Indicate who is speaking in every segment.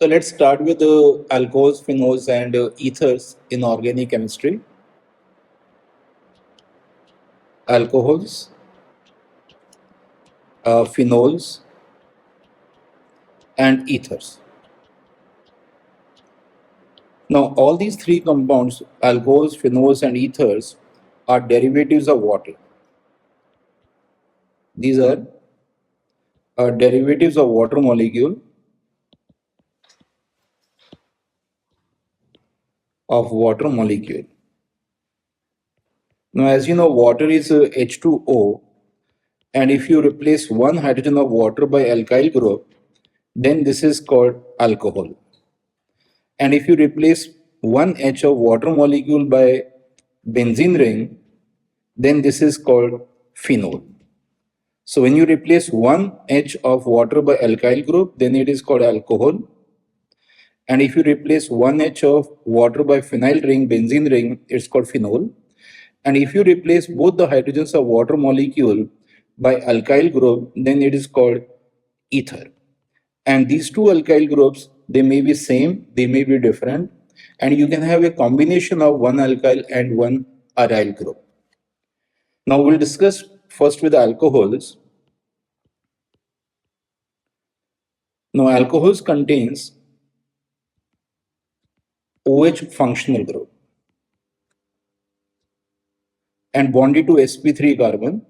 Speaker 1: So let's start with alcohols, phenols, and ethers in organic chemistry. Alcohols, phenols, and ethers. Now, all these three compounds, alcohols, phenols, and ethers, are derivatives of water. These are derivatives of water molecule Now, as you know, water is H2O, and if you replace one hydrogen of water by alkyl group, then this is called alcohol. And if you replace one H of water molecule by benzene ring, then this is called phenol. So when you replace one H of water by alkyl group, then it is called alcohol. And if you replace one H of water by phenyl ring, benzene ring, it's called phenol. And if you replace both the hydrogens of water molecule by alkyl group, then it is called ether. And these two alkyl groups, they may be same, they may be different, and you can have a combination of one alkyl and one aryl group. Now we'll discuss first with alcohols. Now alcohols contains OH functional group and bonded to sp3 carbon.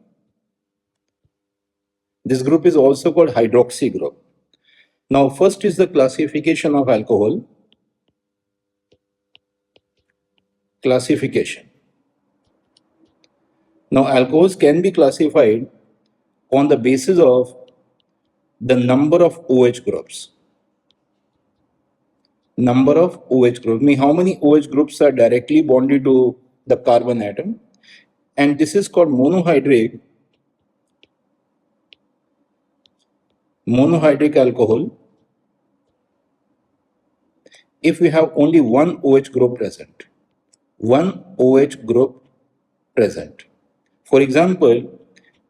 Speaker 1: This group is also called hydroxy group. Now first is the classification of alcohol. Classification. Now alcohols can be classified on the basis of the number of OH groups. Number of OH groups, mean how many OH groups are directly bonded to the carbon atom, and this is called monohydric alcohol if we have only one OH group present. One OH group present. For example,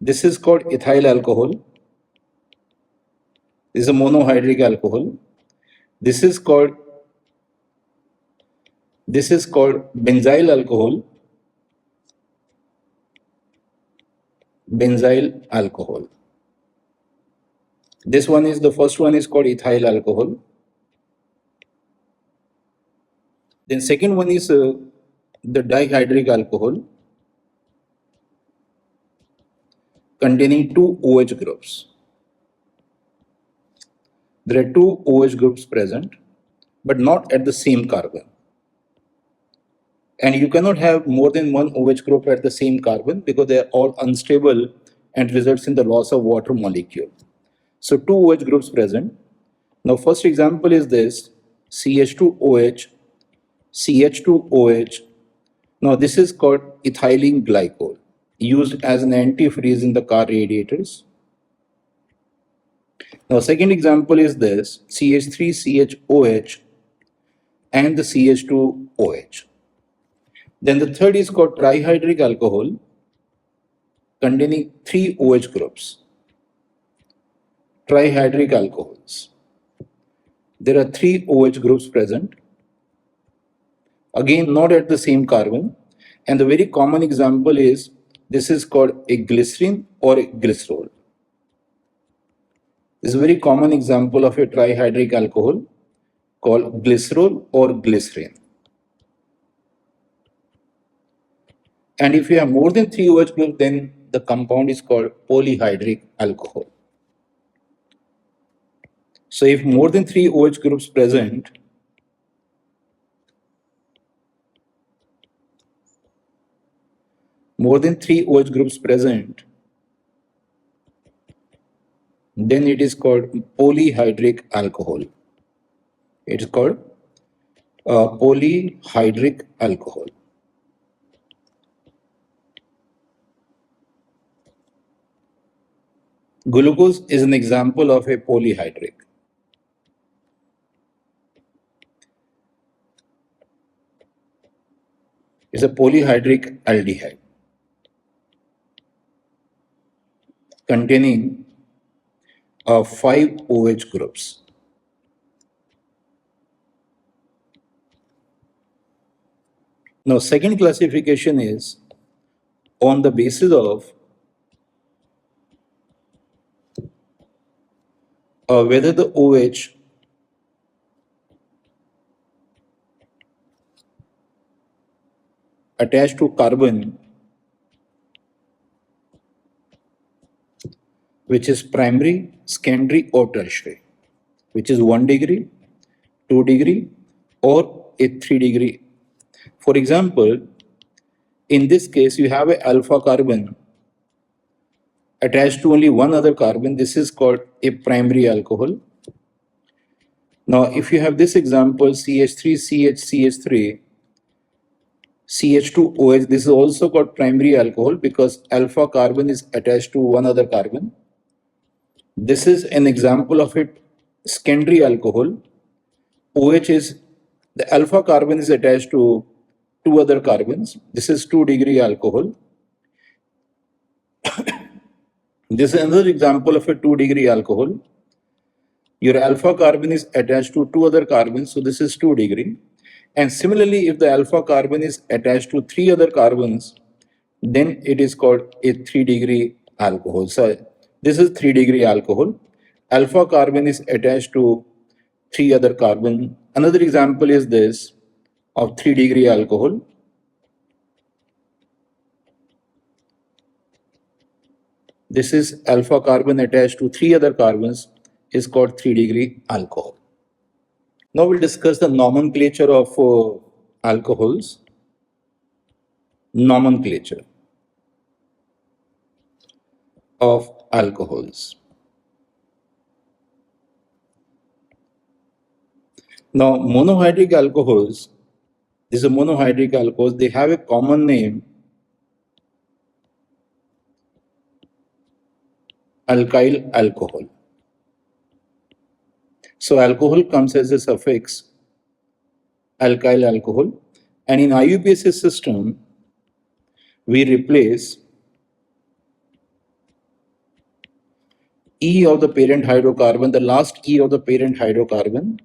Speaker 1: this is called ethyl alcohol. This is a monohydric alcohol. This is called benzyl alcohol. Benzyl alcohol. This one is the first one is called ethyl alcohol. Then second one is the dihydric alcohol containing two OH groups. There are two OH groups present, but not at the same carbon. And you cannot have more than one OH group at the same carbon because they are all unstable and results in the loss of water molecule. So two OH groups present. Now first example is this CH2OH, CH2OH. Now this is called ethylene glycol, used as an antifreeze in the car radiators. Now second example is this CH3CHOH and the CH2OH. Then the third is called trihydric alcohol containing three OH groups. Trihydric alcohols. There are three OH groups present. Again, not at the same carbon. And the very common example is this is called a glycerin or a glycerol. This is a very common example of a trihydric alcohol called glycerol or glycerin. And if you have more than three OH groups, then the compound is called polyhydric alcohol. So if more than three OH groups present, then it is called polyhydric alcohol. It is called polyhydric alcohol. Glucose is an example of a polyhydric. It's a polyhydric aldehyde containing 5 OH groups. Now, second classification is on the basis of whether the OH attached to carbon, which is primary, secondary, or tertiary, which is 1 degree, 2 degree, or a 3 degree. For example, in this case, you have a alpha carbon attached to only one other carbon. This is called a primary alcohol. Now, if you have this example, CH3, CH3, CH2OH, this is also called primary alcohol because alpha carbon is attached to one other carbon. This is an example of it, secondary alcohol. OH is, the alpha carbon is attached to two other carbons. This is 2 degree alcohol. This is another example of a 2 degree alcohol. Your alpha carbon is attached to two other carbons, so this is 2 degree. And similarly, if the alpha carbon is attached to three other carbons, then it is called a 3 degree alcohol. So this is 3 degree alcohol. Alpha carbon is attached to three other carbon. Another example is this of 3 degree alcohol. This is alpha carbon attached to three other carbons is called 3 degree alcohol. Now we'll discuss the nomenclature of alcohols. Nomenclature of alcohols. Now monohydric alcohols, these are monohydric alcohols, they have a common name, alkyl alcohol. So alcohol comes as a suffix, alkyl alcohol, and in IUPAC system, we replace E of the parent hydrocarbon, the last E of the parent hydrocarbon,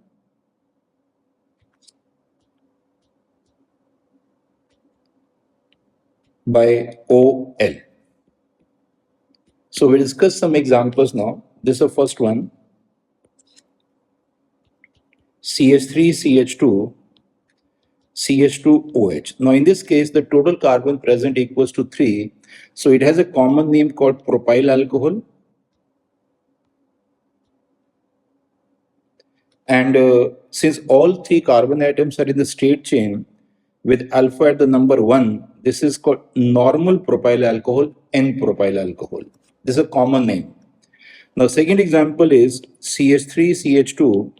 Speaker 1: by OL. So we'll discuss some examples now. This is the first one. CH3, CH2, CH2OH. Now in this case, the total carbon present equals to 3. So it has a common name called propyl alcohol. And since all three carbon atoms are in the straight chain with alpha at the number 1, this is called normal propyl alcohol, N-propyl alcohol. This is a common name. Now second example is CH3, CH2,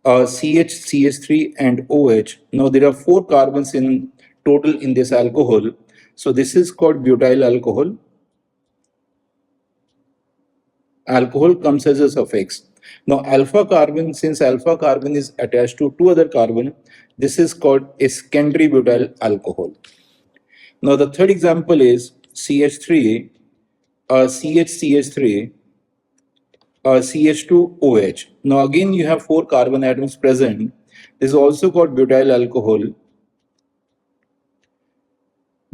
Speaker 1: CH, CH3 and OH. Now there are 4 carbons in total in this alcohol. So this is called butyl alcohol. Alcohol comes as a suffix. Now alpha carbon, since alpha carbon is attached to two other carbon, this is called a secondary butyl alcohol. Now the third example is CH3, CH3, CH2OH. Now again you have 4 carbon atoms present. This is also called butyl alcohol.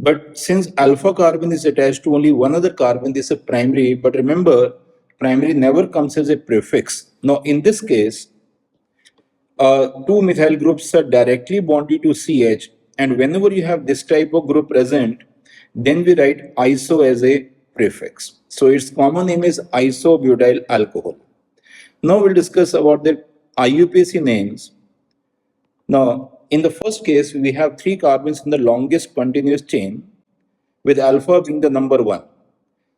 Speaker 1: But since alpha carbon is attached to only one other carbon, this is a primary. But remember, primary never comes as a prefix. Now in this case, 2 methyl groups are directly bonded to CH, and whenever you have this type of group present, then we write iso as a prefix. So its common name is isobutyl alcohol. Now we'll discuss about the IUPAC names. Now in the first case, we have 3 carbons in the longest continuous chain with alpha being the number 1.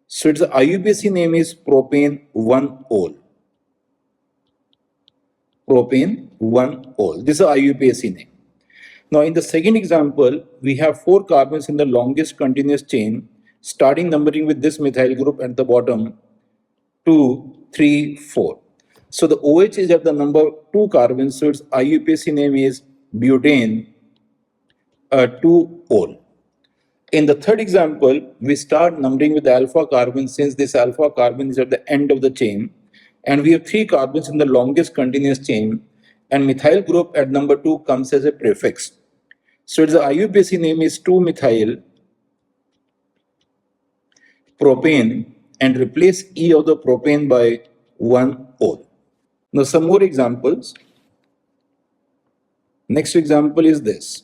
Speaker 1: So its IUPAC name is propane 1-ol. Propane 1-ol. This is IUPAC name. Now in the second example, we have 4 carbons in the longest continuous chain, starting numbering with this methyl group at the bottom, 2, 3, 4. So the OH is at the number 2 carbon, so its IUPAC name is butane 2-ol. In the third example, we start numbering with the alpha carbon since this alpha carbon is at the end of the chain, and we have 3 carbons in the longest continuous chain, and methyl group at number 2 comes as a prefix. So the IUPAC name is 2-methyl propane and replace E of the propane by 1-ol. Now some more examples. Next example is this.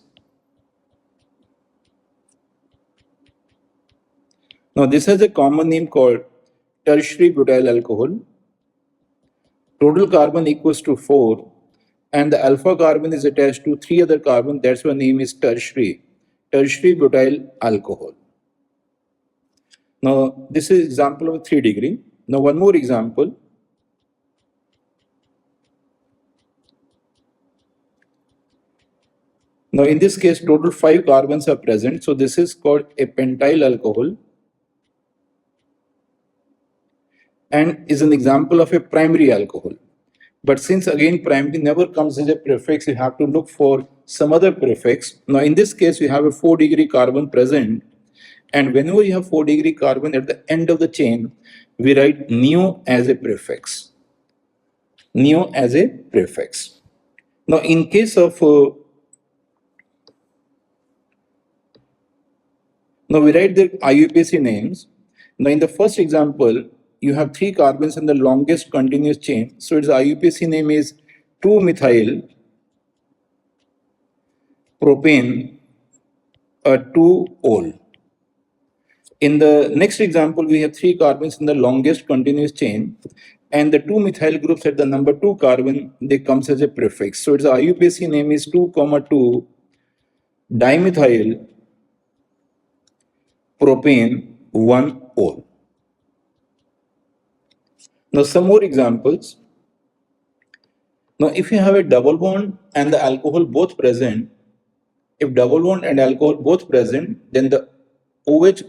Speaker 1: Now this has a common name called tertiary butyl alcohol. Total carbon equals to 4 and the alpha carbon is attached to 3 other carbon. That's why name is tertiary butyl alcohol. Now this is example of 3 degree. Now one more example. Now in this case total 5 carbons are present. So this is called a pentyl alcohol and is an example of a primary alcohol. But since again primary never comes as a prefix, you have to look for some other prefix. Now in this case, we have a 4-degree carbon present. And whenever you have 4-degree carbon at the end of the chain, we write neo as a prefix. Neo as a prefix. Now in case of, now we write the IUPAC names. Now in the first example, you have 3 carbons in the longest continuous chain. So its IUPAC name is 2-methyl propane 2-ol. In the next example, we have 3 carbons in the longest continuous chain and the 2 methyl groups at the number 2 carbon, they comes as a prefix. So its IUPAC name is 2,2 dimethyl propane 1-ol. Now some more examples. Now if you have a double bond and the alcohol both present, if double bond and alcohol both present, then the OH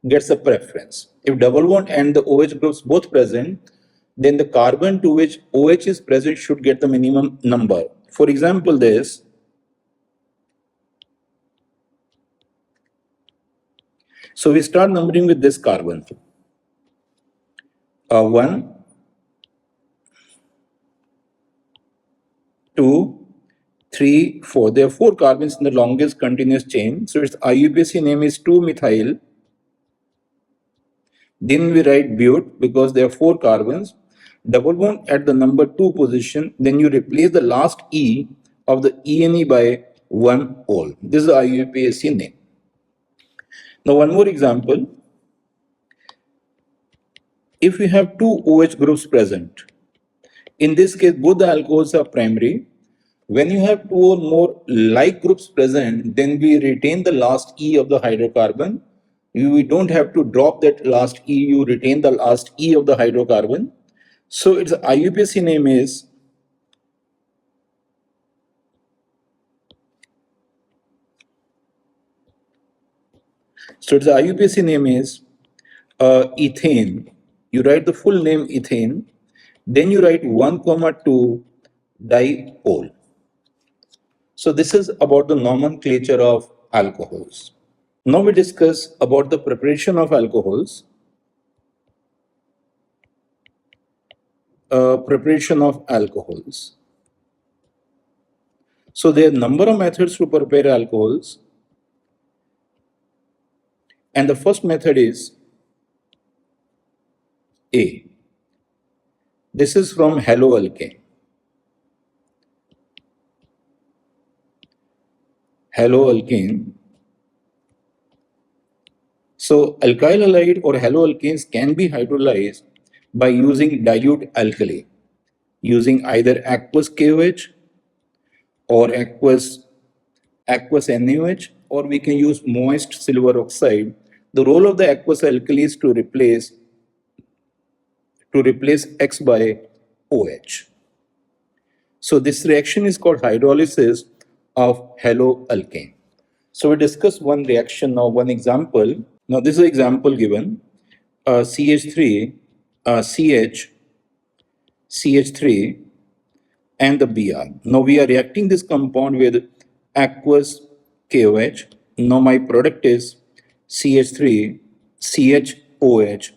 Speaker 1: gets a preference. If double bond and the OH groups both present, then the carbon to which OH is present should get the minimum number. For example, this. So we start numbering with this carbon. 1, 2, 3, 4. There are 4 carbons in the longest continuous chain. So its IUPAC name is 2-methyl. Then we write but because there are 4 carbons. Double bond at the number 2 position. Then you replace the last E of the ENE by 1-ol. This is the IUPAC name. Now one more example. If we have 2 OH groups present, in this case both the alcohols are primary. When you have 2 or more like groups present, then we retain the last E of the hydrocarbon. We don't have to drop that last E, you retain the last E of the hydrocarbon. So its IUPAC name is ethane. You write the full name ethane, then you write 1,2 diol. So this is about the nomenclature of alcohols. Now we discuss about the preparation of alcohols. Preparation of alcohols. So there are a number of methods to prepare alcohols. And the first method is A. This is from haloalkane. Haloalkane. So alkyl halide or haloalkanes can be hydrolyzed by using dilute alkali, using either aqueous KOH or aqueous NaOH, or we can use moist silver oxide. The role of the aqueous alkali is to replace X by OH. So this reaction is called hydrolysis of haloalkane. So we discuss one reaction now, one example. Now this is an example given, CH3, CH3 and the Br. Now we are reacting this compound with aqueous KOH. Now my product is CH3, CHOH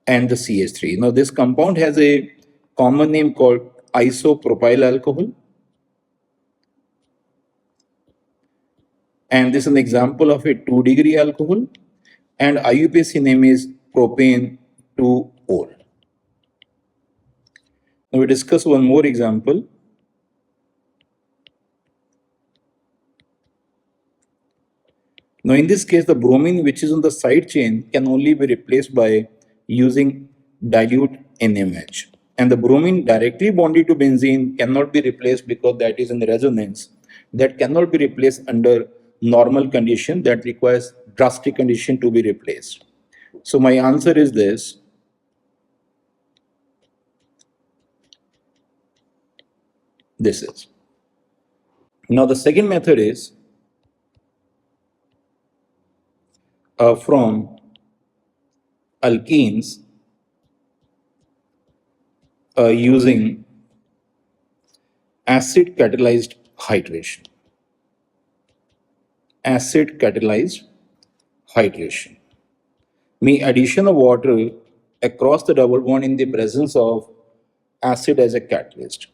Speaker 1: and the CH3. Now this compound has a common name called isopropyl alcohol. And this is an example of a 2-degree alcohol, and IUPAC name is propane 2-ol. Now we discuss one more example. Now in this case, the bromine which is on the side chain can only be replaced by using dilute NaOH. And the bromine directly bonded to benzene cannot be replaced because that is in resonance. That cannot be replaced under normal condition, that requires drastic condition to be replaced. So my answer is this. This is. Now the second method is from alkenes using acid catalyzed hydration. Acid catalyzed hydration means addition of water across the double bond in the presence of acid as a catalyst.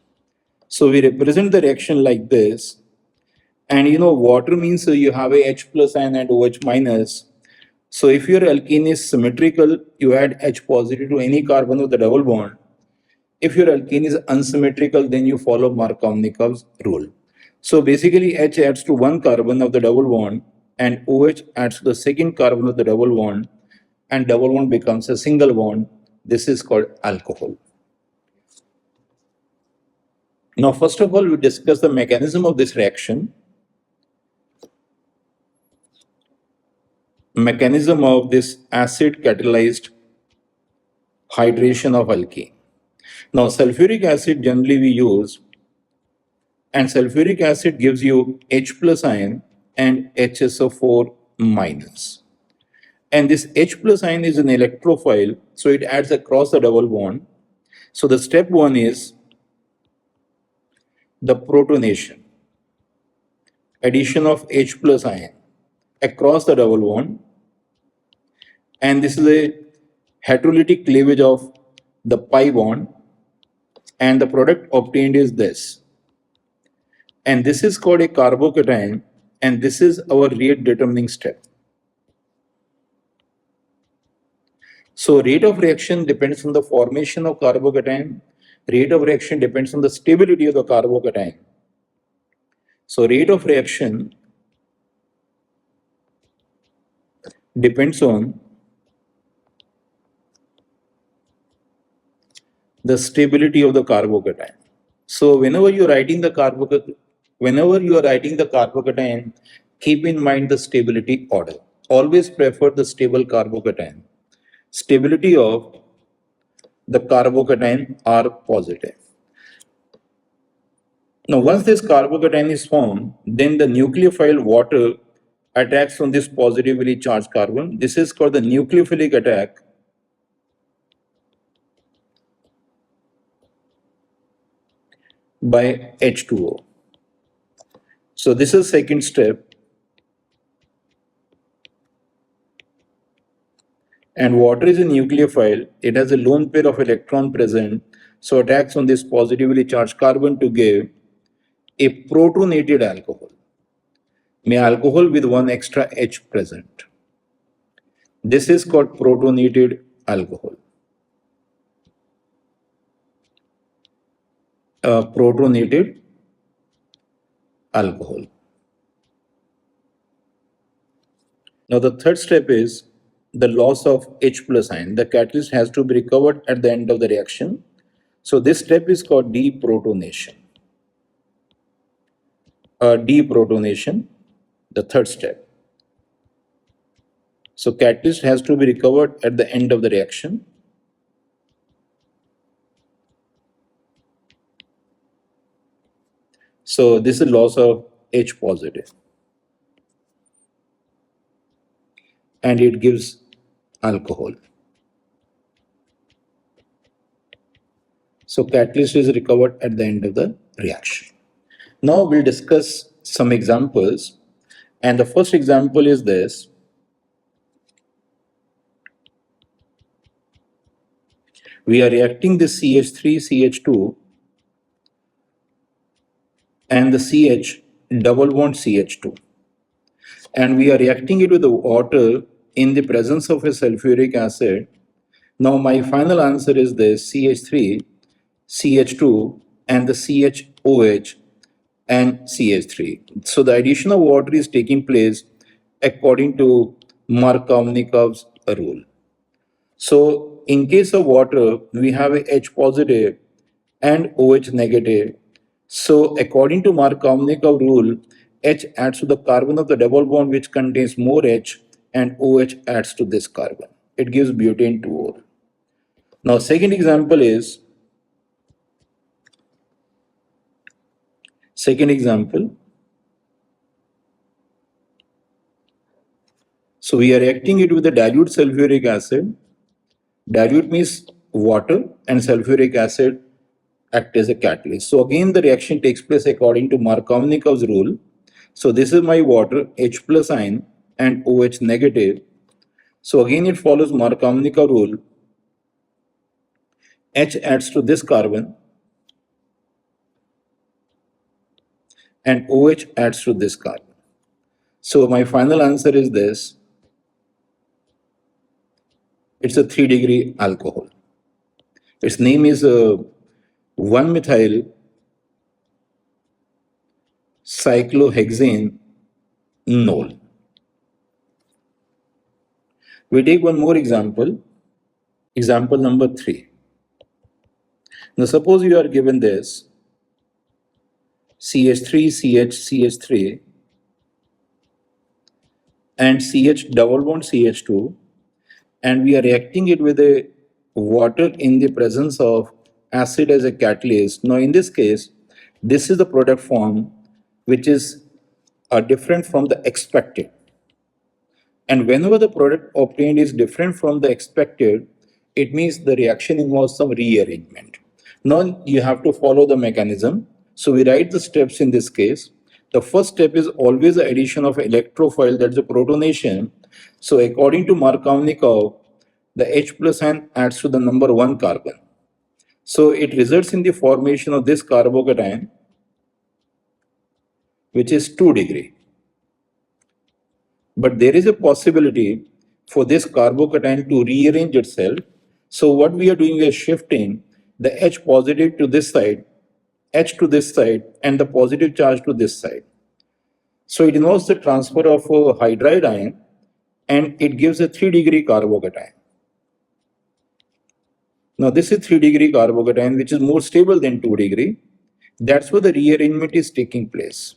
Speaker 1: So we represent the reaction like this, and water means you have a H plus ion and OH minus. So if your alkene is symmetrical, you add H positive to any carbon of the double bond. If your alkene is unsymmetrical, then you follow Markovnikov's rule. So basically H adds to one carbon of the double bond and OH adds to the second carbon of the double bond, and double bond becomes a single bond. This is called alcohol. Now first of all, we discuss the mechanism of this reaction. Mechanism of this acid catalyzed hydration of alkene. Now sulfuric acid generally we use, and sulfuric acid gives you H plus ion and HSO4 minus. And this H plus ion is an electrophile, so it adds across the double bond. So the step one is the protonation, addition of H plus ion across the double bond, and this is a heterolytic cleavage of the pi bond, and the product obtained is this. And this is called a carbocation, and this is our rate determining step. So rate of reaction depends on the formation of carbocation. Rate of reaction depends on the stability of the carbocation. So rate of reaction depends on the stability of the carbocation. So whenever you are writing the carbocation, keep in mind the stability order. Always prefer the stable carbocation. Stability of the carbocation are positive. Now once this carbocation is formed, then the nucleophile water attacks on this positively charged carbon. This is called the nucleophilic attack. By H2O. So this is second step. And water is a nucleophile. It has a lone pair of electron present, so attacks on this positively charged carbon to give a protonated alcohol. May alcohol with one extra H present. This is called protonated alcohol. Protonated alcohol. Now the third step is the loss of H plus ion. The catalyst has to be recovered at the end of the reaction. So this step is called deprotonation. Deprotonation, the third step. So catalyst has to be recovered at the end of the reaction. So this is loss of H positive. And it gives alcohol. So catalyst is recovered at the end of the reaction. Now we'll discuss some examples. And the first example is this. We are reacting the CH3, CH2 and the CH double bond CH2. and we are reacting it with the water in the presence of a sulfuric acid. Now my final answer is this CH3, CH2 and the CHOH and CH3. So the addition of water is taking place according to Markovnikov's rule. So in case of water, we have a H positive and OH negative. So according to Markovnikov rule, H adds to the carbon of the double bond which contains more H and OH adds to this carbon. It gives butane 2O. Now second example is, so we are reacting it with a dilute sulfuric acid. Dilute means water and sulfuric acid act as a catalyst. So again the reaction takes place according to Markovnikov's rule. So this is my water, H plus ion and OH negative. So again it follows Markovnikov rule. H adds to this carbon and OH adds to this carbon. So my final answer is this. It's a 3-degree alcohol. Its name is 1-methyl cyclohexane nol. We take one more example, example number 3. Now suppose you are given this CH3, CH, CH3 and CH double bond CH2, and we are reacting it with a water in the presence of acid as a catalyst. Now in this case, this is the product form which is different from the expected. And whenever the product obtained is different from the expected, it means the reaction involves some rearrangement. Now you have to follow the mechanism. So we write the steps in this case. The first step is always the addition of electrophile, that's a protonation. So according to Markovnikov, the H plus ion adds to the number 1 carbon. So it results in the formation of this carbocation, which is 2 degree. But there is a possibility for this carbocation to rearrange itself. So what we are doing is shifting the H positive to this side, H to this side, and the positive charge to this side. So it involves the transfer of a hydride ion and it gives a 3-degree carbocation. Now this is 3-degree carbocation which is more stable than 2 degree. That's where the rearrangement is taking place.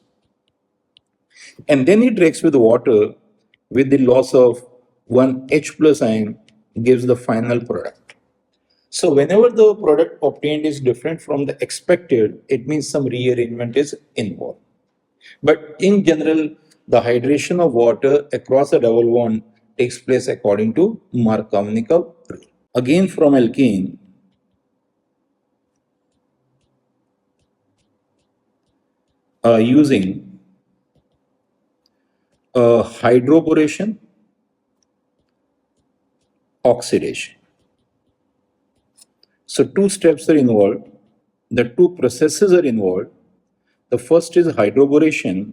Speaker 1: And then it reacts with water with the loss of 1 H plus ion gives the final product. So whenever the product obtained is different from the expected, it means some rearrangement is involved. But in general, the hydration of water across a double bond takes place according to Markovnikov rule. Again from alkene, using hydroboration, oxidation. So 2 steps are involved. The 2 processes are involved. The first is hydroboration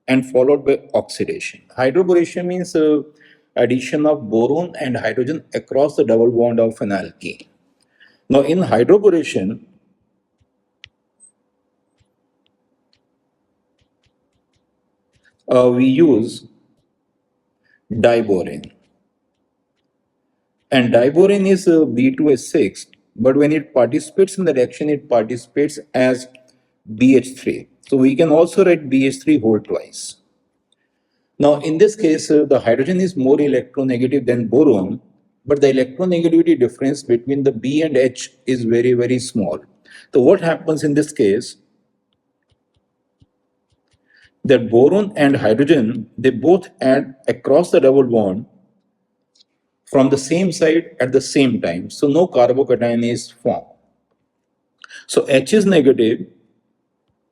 Speaker 1: and followed by oxidation. Hydroboration means addition of boron and hydrogen across the double bond of an alkene. Now in hydroboration, we use diborane. And diborane is B2H6, but when it participates in the reaction, it participates as BH3. So we can also write BH3 whole twice. Now in this case, the hydrogen is more electronegative than boron, but the electronegativity difference between the B and H is very, very small. So what happens in this case? That boron and hydrogen, they both add across the double bond from the same side at the same time. So no carbocation is formed. So H is negative,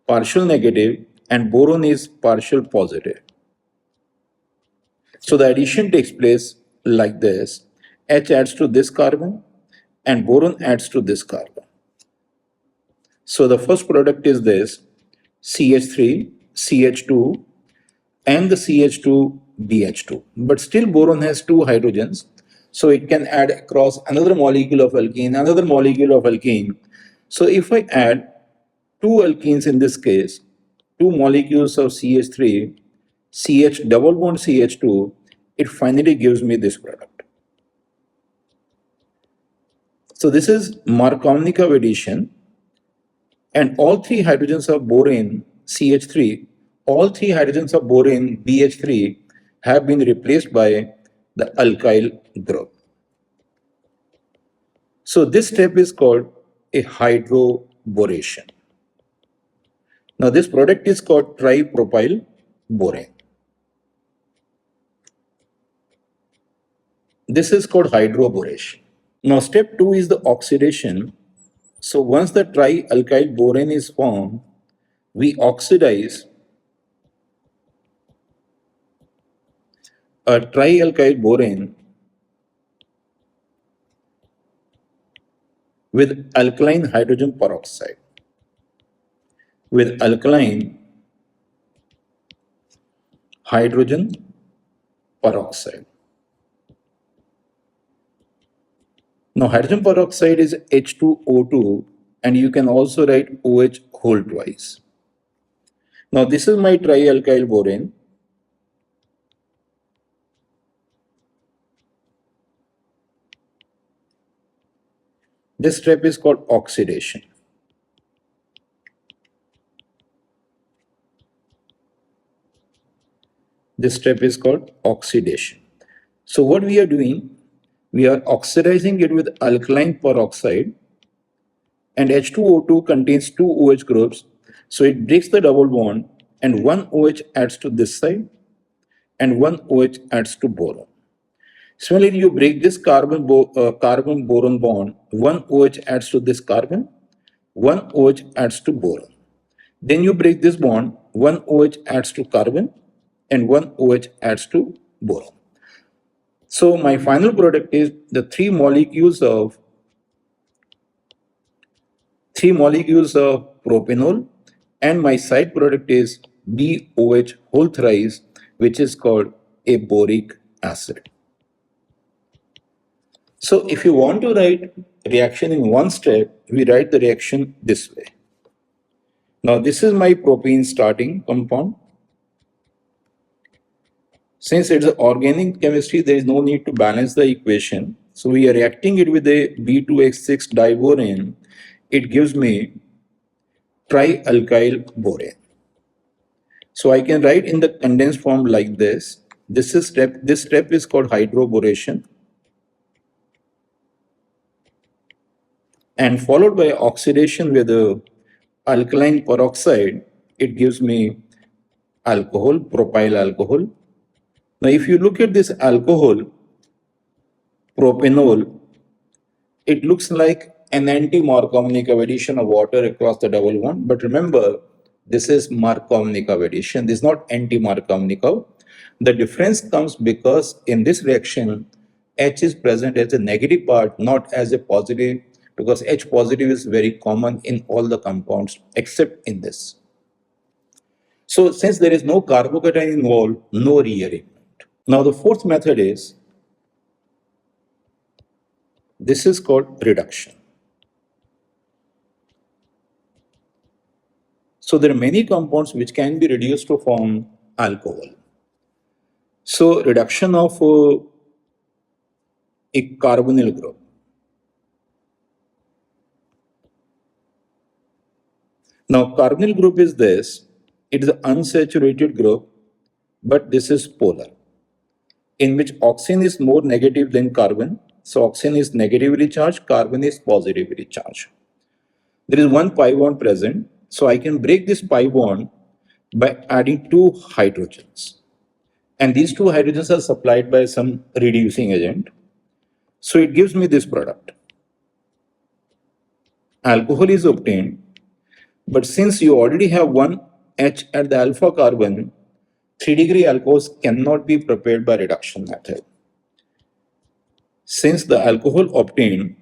Speaker 1: partial negative, and boron is partial positive. So the addition takes place like this. H adds to this carbon and boron adds to this carbon. So the first product is this CH3, CH2 and the CH2BH2. But still boron has two hydrogens, so it can add across another molecule of alkene, another molecule of alkene. So if I add two alkenes in this case, two molecules of CH3, CH double bond CH2, it finally gives me this product. So this is Markovnikov addition, and all three hydrogens of boron CH3, all three hydrogens of boron BH3 have been replaced by the alkyl group. So this step is called a hydroboration. Now this product is called tripropyl boron. This is called hydroboration. Now step 2 is the oxidation. So once the trialkyl boron is formed, we oxidize a trialkyl boron with alkaline hydrogen peroxide. With alkaline hydrogen peroxide. Now hydrogen peroxide is H2O2, and you can also write OH whole twice. Now this is my trialkyl boron. This step is called oxidation. This step is called oxidation. So what we are doing, we are oxidizing it with alkaline peroxide, and H2O2 contains two OH groups, so it breaks the double bond, and one OH adds to this side and one OH adds to boron. Similarly, you break this carbon boron bond, one OH adds to this carbon, one OH adds to boron. Then you break this bond, one OH adds to carbon and one OH adds to boron. So my final product is the three molecules of propanol, and my side product is BOH whole thrice, which is called a boric acid. So if you want to write reaction in one step, we write the reaction this way. Now this is my propene starting compound. Since it's organic chemistry, there is no need to balance the equation. So we are reacting it with a B2H6 diboron. It gives me trialkyl boron. So I can write in the condensed form like this. This step is called hydroboration, and followed by oxidation with the alkaline peroxide, it gives me alcohol, propyl alcohol. Now if you look at this alcohol, propanol, it looks like an anti-Markovnikov addition of water across the double bond. But remember, this is Markovnikov addition. This is not anti-Markovnikov. The difference comes because in this reaction, H is present as a negative part, not as a positive, because H positive is very common in all the compounds except in this. So since there is no carbocation involved, no rearrangement. Now the fourth method is, this is called reduction. So there are many compounds which can be reduced to form alcohol. So reduction of a carbonyl group. Now carbonyl group is this. It is an unsaturated group, but this is polar, in which oxygen is more negative than carbon. So oxygen is negatively charged, carbon is positively charged. There is one pi bond present, so I can break this pi bond by adding two hydrogens. And these two hydrogens are supplied by some reducing agent. So it gives me this product. Alcohol is obtained, but since you already have one H at the alpha carbon, 3-degree alcohols cannot be prepared by reduction method. Since the alcohol obtained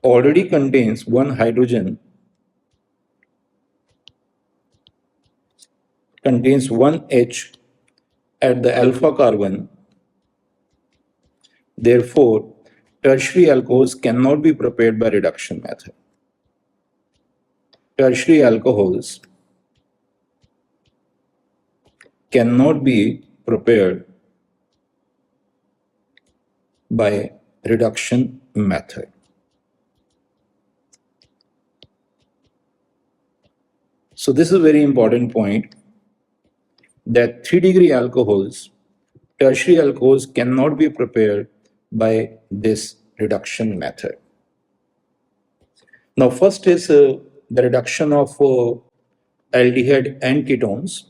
Speaker 1: already contains one hydrogen, contains one H at the alpha carbon. Therefore, tertiary alcohols cannot be prepared by reduction method. Tertiary alcohols cannot be prepared by reduction method. So this is a very important point, that 3-degree alcohols, tertiary alcohols cannot be prepared by this reduction method. Now first is the reduction of aldehyde and ketones.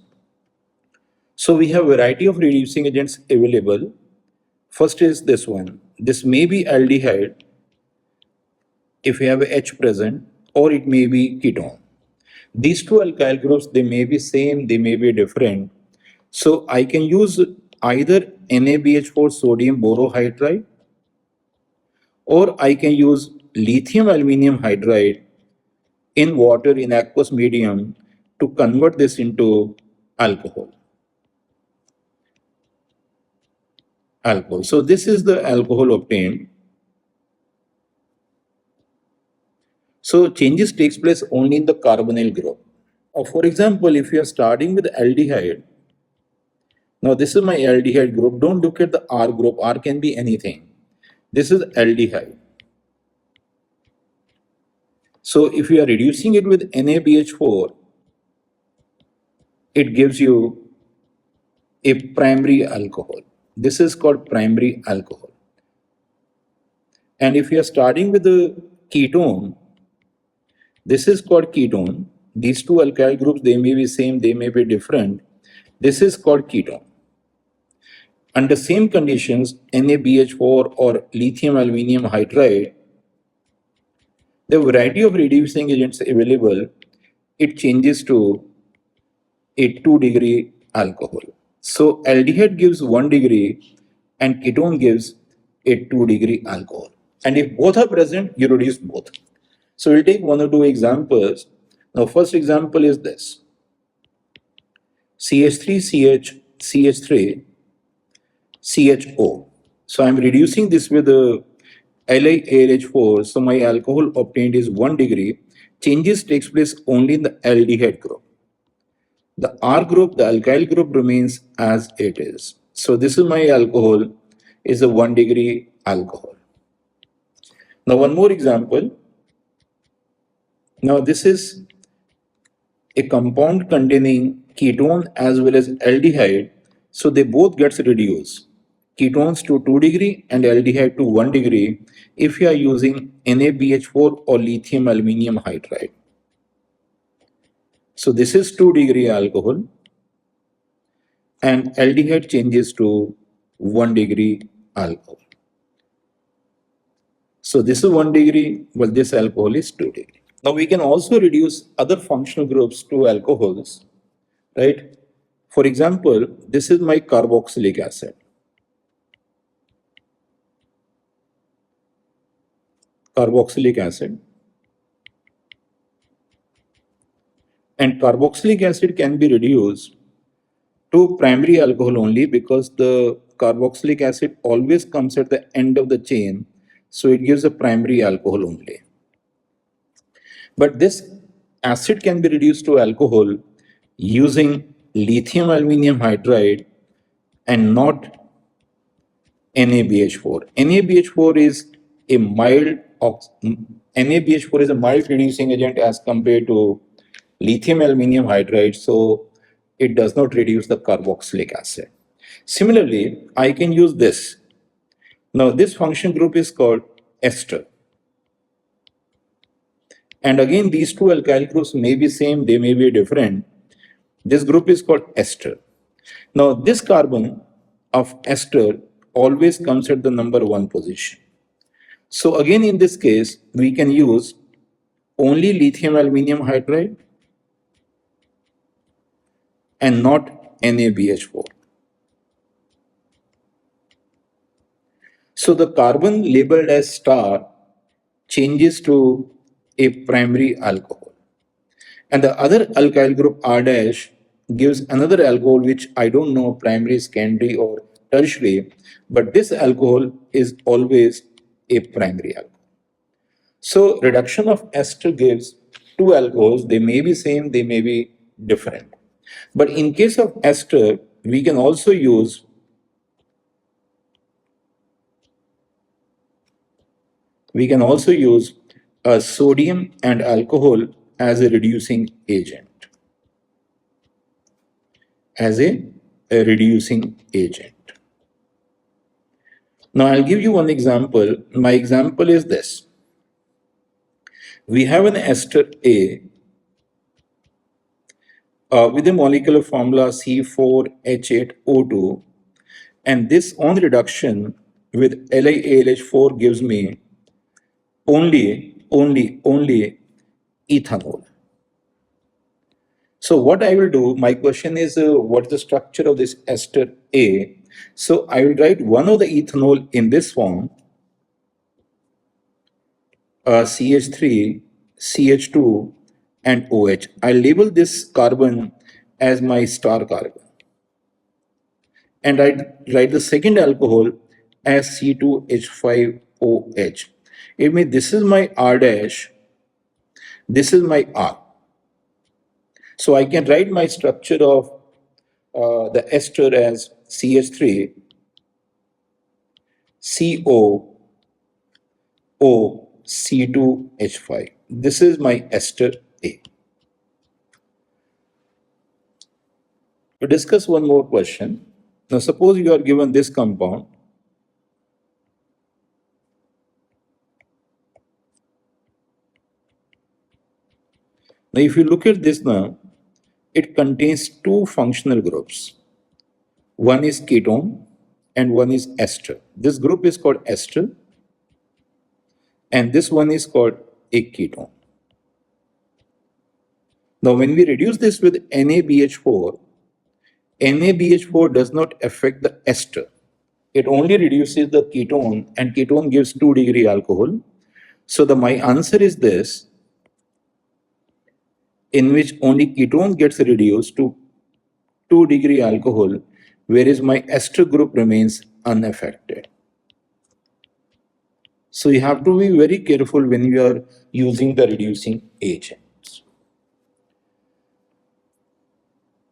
Speaker 1: So we have a variety of reducing agents available. First is this one. This may be aldehyde if you have a H present, or it may be ketone. These two alkyl groups, they may be same, they may be different. So I can use either NaBH4 sodium borohydride, or I can use lithium aluminium hydride in water in aqueous medium to convert this into alcohol. So this is the alcohol obtained. So changes takes place only in the carbonyl group. For example, if you are starting with aldehyde, now this is my aldehyde group. Don't look at the R group. R can be anything. This is aldehyde. So if you are reducing it with NaBH4, it gives you a primary alcohol. This is called primary alcohol. And if you are starting with the ketone, this is called ketone. These two alkyl groups, they may be same, they may be different. This is called ketone. Under same conditions, NaBH4 or lithium aluminium hydride, the variety of reducing agents available, it changes to a 2-degree alcohol. So aldehyde gives 1 degree and ketone gives a 2-degree alcohol. And if both are present, you reduce both. So we'll take one or two examples. Now first example is this. CH3CH, CH3, CHO. So I'm reducing this with the LiAlH4. So my alcohol obtained is 1 degree. Changes takes place only in the aldehyde group. The R group, the alkyl group remains as it is. So this is my alcohol, is a 1 degree alcohol. Now one more example. Now this is a compound containing ketone as well as aldehyde. So they both gets reduced. Ketones to 2 degree and aldehyde to 1 degree if you are using NaBH4 or lithium aluminium hydride. So this is 2 degree alcohol and aldehyde changes to 1 degree alcohol. So this is 1 degree, well this alcohol is 2 degree. Now we can also reduce other functional groups to alcohols, right? For example, this is my carboxylic acid. Carboxylic acid. And carboxylic acid can be reduced to primary alcohol only because the carboxylic acid always comes at the end of the chain. So it gives a primary alcohol only. But this acid can be reduced to alcohol using lithium aluminium hydride and not NaBH4. NaBH4 is a mild NaBH4 is a mild reducing agent as compared to lithium aluminium hydride, so it does not reduce the carboxylic acid. Similarly, I can use this. Now this function group is called ester. And again, these two alkyl groups may be same, they may be different. This group is called ester. Now this carbon of ester always comes at the number 1 position. So again, in this case, we can use only lithium aluminium hydride and not NaBH4. So the carbon labeled as star changes to a primary alcohol. And the other alkyl group R dash gives another alcohol which I don't know primary, secondary or tertiary, but this alcohol is always a primary alcohol. So reduction of ester gives two alcohols. They may be same, they may be different. But in case of ester, we can also use a sodium and alcohol as a reducing agent. A reducing agent. Now I'll give you one example. My example is this. We have an ester A with a molecular formula C4H8O2, and this on reduction with LiAlH4 gives me only ethanol. So what I will do, my question is what is the structure of this ester A? So I will write one of the ethanol in this form, CH3, CH2, and OH. I label this carbon as my star carbon. And I write the second alcohol as C2H5OH. It means this is my R dash, this is my R. So I can write my structure of the ester as CH3, CO, O, C2H5. This is my ester A. To discuss one more question. Now suppose you are given this compound. Now if you look at this now, it contains two functional groups. One is ketone and one is ester. This group is called ester and this one is called a ketone. Now when we reduce this with NaBH4, NaBH4 does not affect the ester. It only reduces the ketone and ketone gives 2-degree alcohol. So my answer is this, in which only ketone gets reduced to 2-degree alcohol, whereas my ester group remains unaffected. So you have to be very careful when you are using the reducing agents.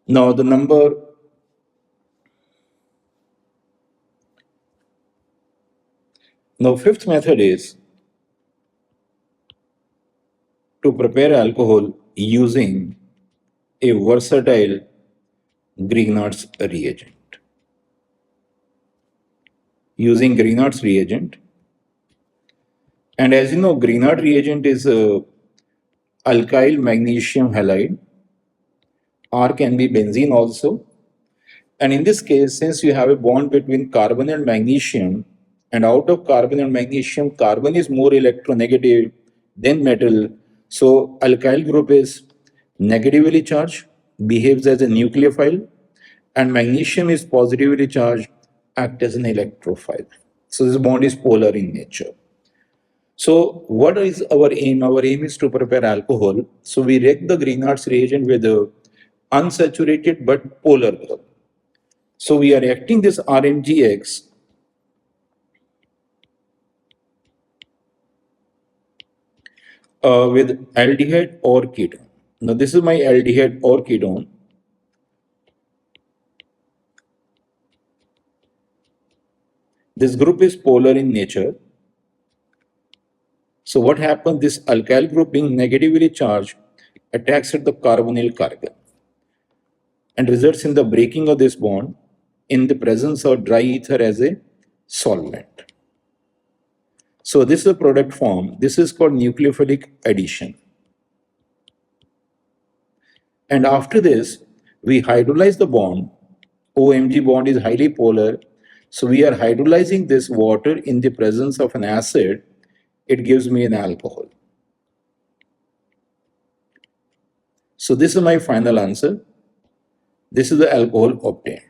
Speaker 1: Now fifth method is to prepare alcohol using a versatile Grignard's reagent. Using Grignard's reagent, and as you know, Grignard reagent is a alkyl magnesium halide. R can be benzene also. And in this case, since you have a bond between carbon and magnesium, and out of carbon and magnesium, carbon is more electronegative than metal. So alkyl group is negatively charged, behaves as a nucleophile, and magnesium is positively charged, acts as an electrophile. So this bond is polar in nature. So what is our aim? Our aim is to prepare alcohol. So we react the Grignard's reagent with a unsaturated but polar group. So we are reacting this RMGX with aldehyde or ketone. Now this is my aldehyde or ketone. This group is polar in nature. So what happens? This alkyl group being negatively charged attacks at the carbonyl carbon and results in the breaking of this bond in the presence of dry ether as a solvent. So this is a product form. This is called nucleophilic addition. And after this, we hydrolyze the bond. OMG bond is highly polar. So we are hydrolyzing this water in the presence of an acid. It gives me an alcohol. So this is my final answer. This is the alcohol obtained.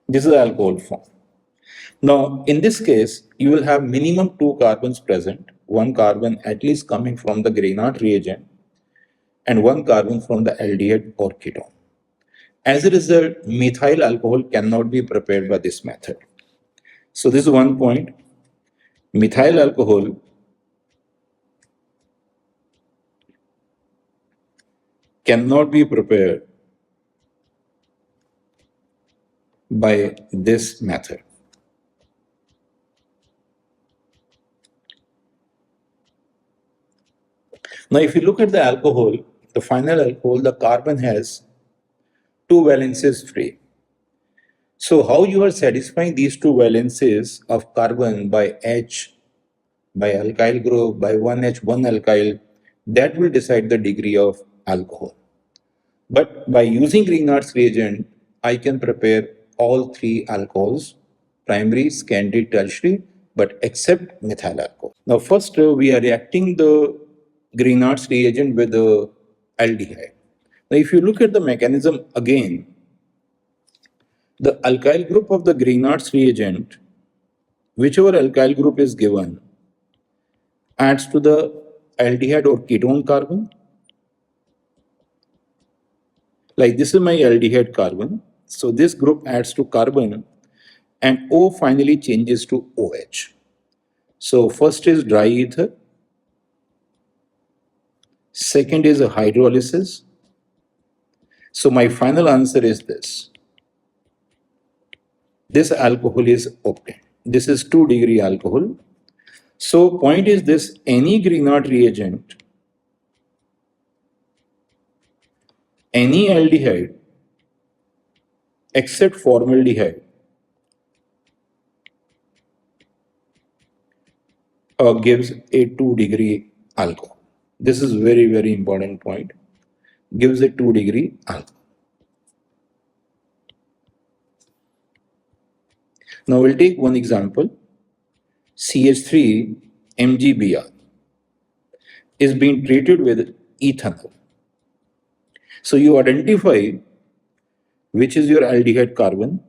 Speaker 1: This is the alcohol form. Now, in this case, you will have minimum two carbons present, one carbon at least coming from the Grignard reagent and one carbon from the aldehyde or ketone. As a result, methyl alcohol cannot be prepared by this method. So this is one point. Methyl alcohol cannot be prepared by this method. Now, if you look at the alcohol, the final alcohol, the carbon has two valences free. So how you are satisfying these two valences of carbon by H, by alkyl group, by 1H, 1 alkyl, that will decide the degree of alcohol. But by using Grignard's reagent, I can prepare all three alcohols, primary, secondary, tertiary, but except methyl alcohol. Now first we are reacting the Grignard's reagent with the aldehyde. Now if you look at the mechanism again, the alkyl group of the Grignard's reagent, whichever alkyl group is given, adds to the aldehyde or ketone carbon. Like this is my aldehyde carbon. So this group adds to carbon and O finally changes to OH. So first is dry ether. Second is a hydrolysis. So my final answer is this. This alcohol is obtained. This is 2-degree alcohol. So point is this, any Grignard reagent, any aldehyde except formaldehyde gives a 2-degree alcohol. This is very, very important point. Gives a 2-degree alcohol. Now we'll take one example. CH3 MgBr is being treated with ethanol. So you identify which is your aldehyde carbon.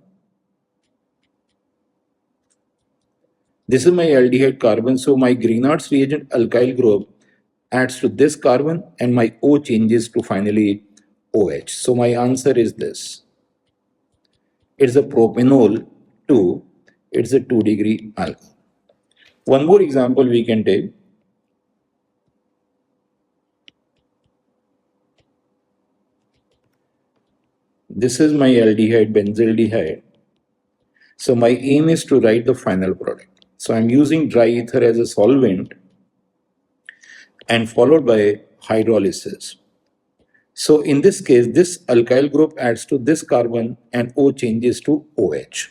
Speaker 1: This is my aldehyde carbon. So my Grignard's reagent alkyl group adds to this carbon and my O changes to finally OH. So my answer is this. It's a propanol 2. It's a 2-degree alcohol. One more example we can take. This is my aldehyde benzaldehyde. So my aim is to write the final product. So I'm using dry ether as a solvent and followed by hydrolysis. So in this case, this alkyl group adds to this carbon and O changes to OH.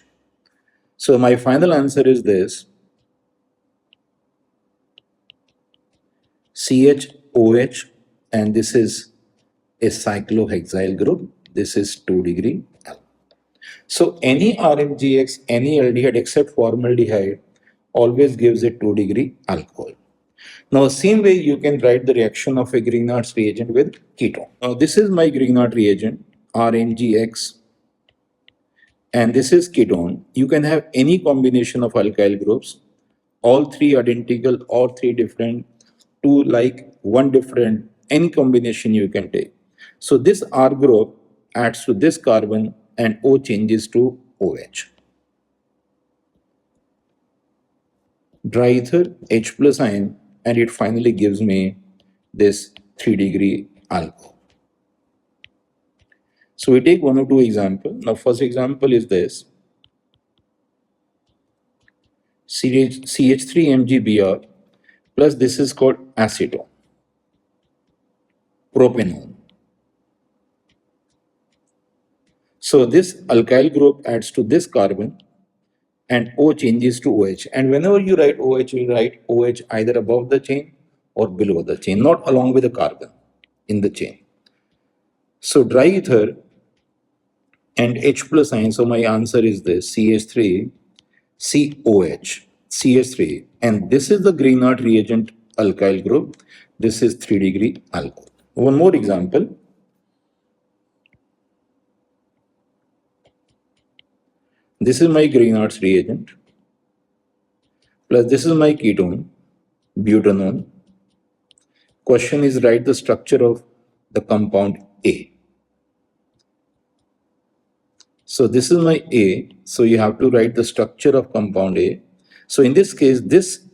Speaker 1: So my final answer is this. CHOH, and this is a cyclohexyl group. This is 2-degree alcohol. So any RMGX, any aldehyde except formaldehyde always gives a 2-degree alcohol. Now same way you can write the reaction of a Grignard's reagent with ketone. Now this is my Grignard reagent, RMGX, and this is ketone. You can have any combination of alkyl groups, all three identical or three different, two like, one different, any combination you can take. So this R group adds to this carbon and O changes to OH. Dry ether, H plus ion, and it finally gives me this 3-degree alcohol. So we take one or two examples. Now first example is this. CH3 MgBr plus this is called acetone, propanone. So this alkyl group adds to this carbon and O changes to OH. And whenever you write OH, you write OH either above the chain or below the chain, not along with the carbon in the chain. So dry ether and H plus ion. So my answer is this, CH3, COH, CH3. And this is the Grignard reagent alkyl group. This is 3-degree alcohol. One more example. This is my Greenhart's reagent. Plus this is my ketone, butanone. Question is write the structure of the compound A. So this is my A. So you have to write the structure of compound A. So in this case, this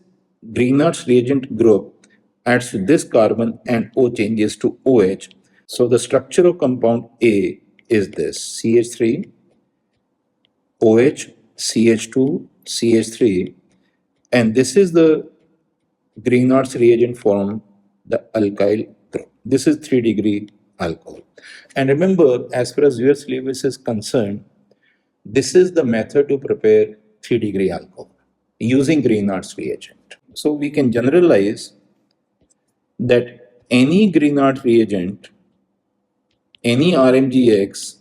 Speaker 1: Greenhart's reagent group adds to this carbon and O changes to OH. So the structure of compound A is this: CH3, OH, CH2, CH3, and this is the Greenhart's reagent form the alkyl group. This is 3-degree alcohol. And remember, as far as your syllabus is concerned, this is the method to prepare 3-degree alcohol using Greenhart's reagent. So we can generalize that any Greenhardt reagent, any RMGX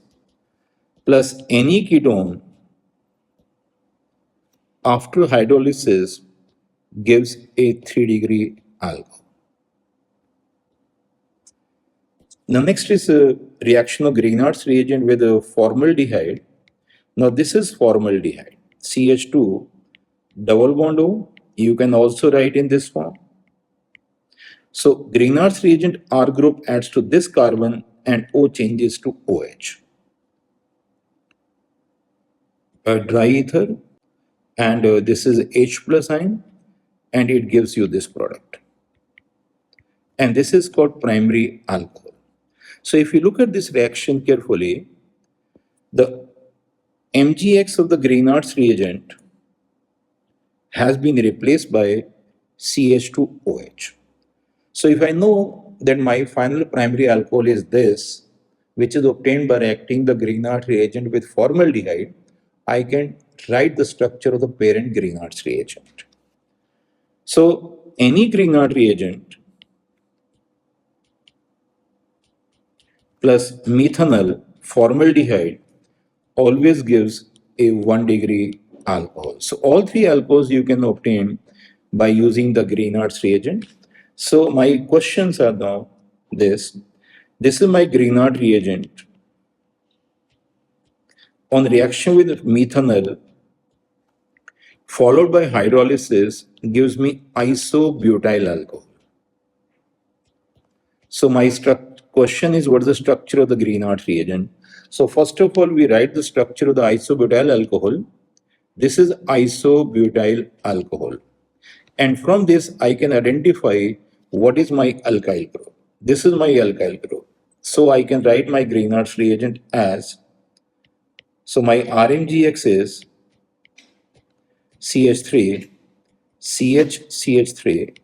Speaker 1: plus any ketone after hydrolysis gives a 3-degree alcohol. Now next is a reaction of Greenhardt's reagent with a formaldehyde. Now this is formaldehyde, CH2 double bond O. You can also write in this form. So Greenhardt's reagent R group adds to this carbon and O changes to OH. A dry ether, and this is H plus ion, and it gives you this product. And this is called primary alcohol. So if you look at this reaction carefully, the MgX of the Greenhardt's reagent has been replaced by CH2OH. So if I know that my final primary alcohol is this, which is obtained by reacting the Greenhardt reagent with formaldehyde, I can write the structure of the parent Greenhardt's reagent. So any Greenhardt reagent plus methanol formaldehyde always gives a 1-degree alcohol. So all three alcohols you can obtain by using the Greenhardt's reagent. So my questions are now this. This is my Greenhardt reagent. On reaction with methanol followed by hydrolysis gives me isobutyl alcohol. So my question is, what is the structure of the Greenhardt reagent? So first of all, we write the structure of the isobutyl alcohol. This is isobutyl alcohol. And from this, I can identify what is my alkyl group. This is my alkyl group. So I can write my Greenhardt's reagent as, so my RMGX is CH3, CH3,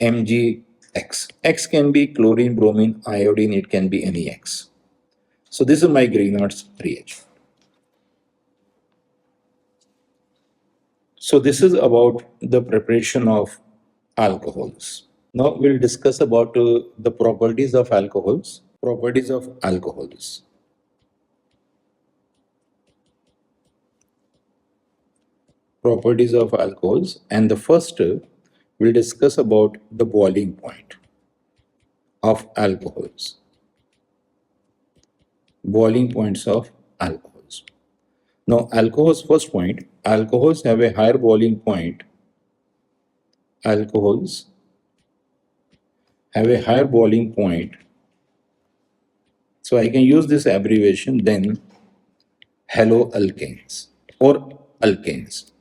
Speaker 1: MgX. X can be chlorine, bromine, iodine, it can be any X. So this is my Greenhardt's reagent. So this is about the preparation of alcohols. Now we'll discuss about the properties of alcohols. Properties of alcohols. Properties of alcohols, and the first we'll discuss about the boiling point of alcohols. Boiling points of alcohols. Now alcohols, first point, alcohols have a higher boiling point. Alcohols have a higher boiling point. So I can use this abbreviation than haloalkanes or alkanes.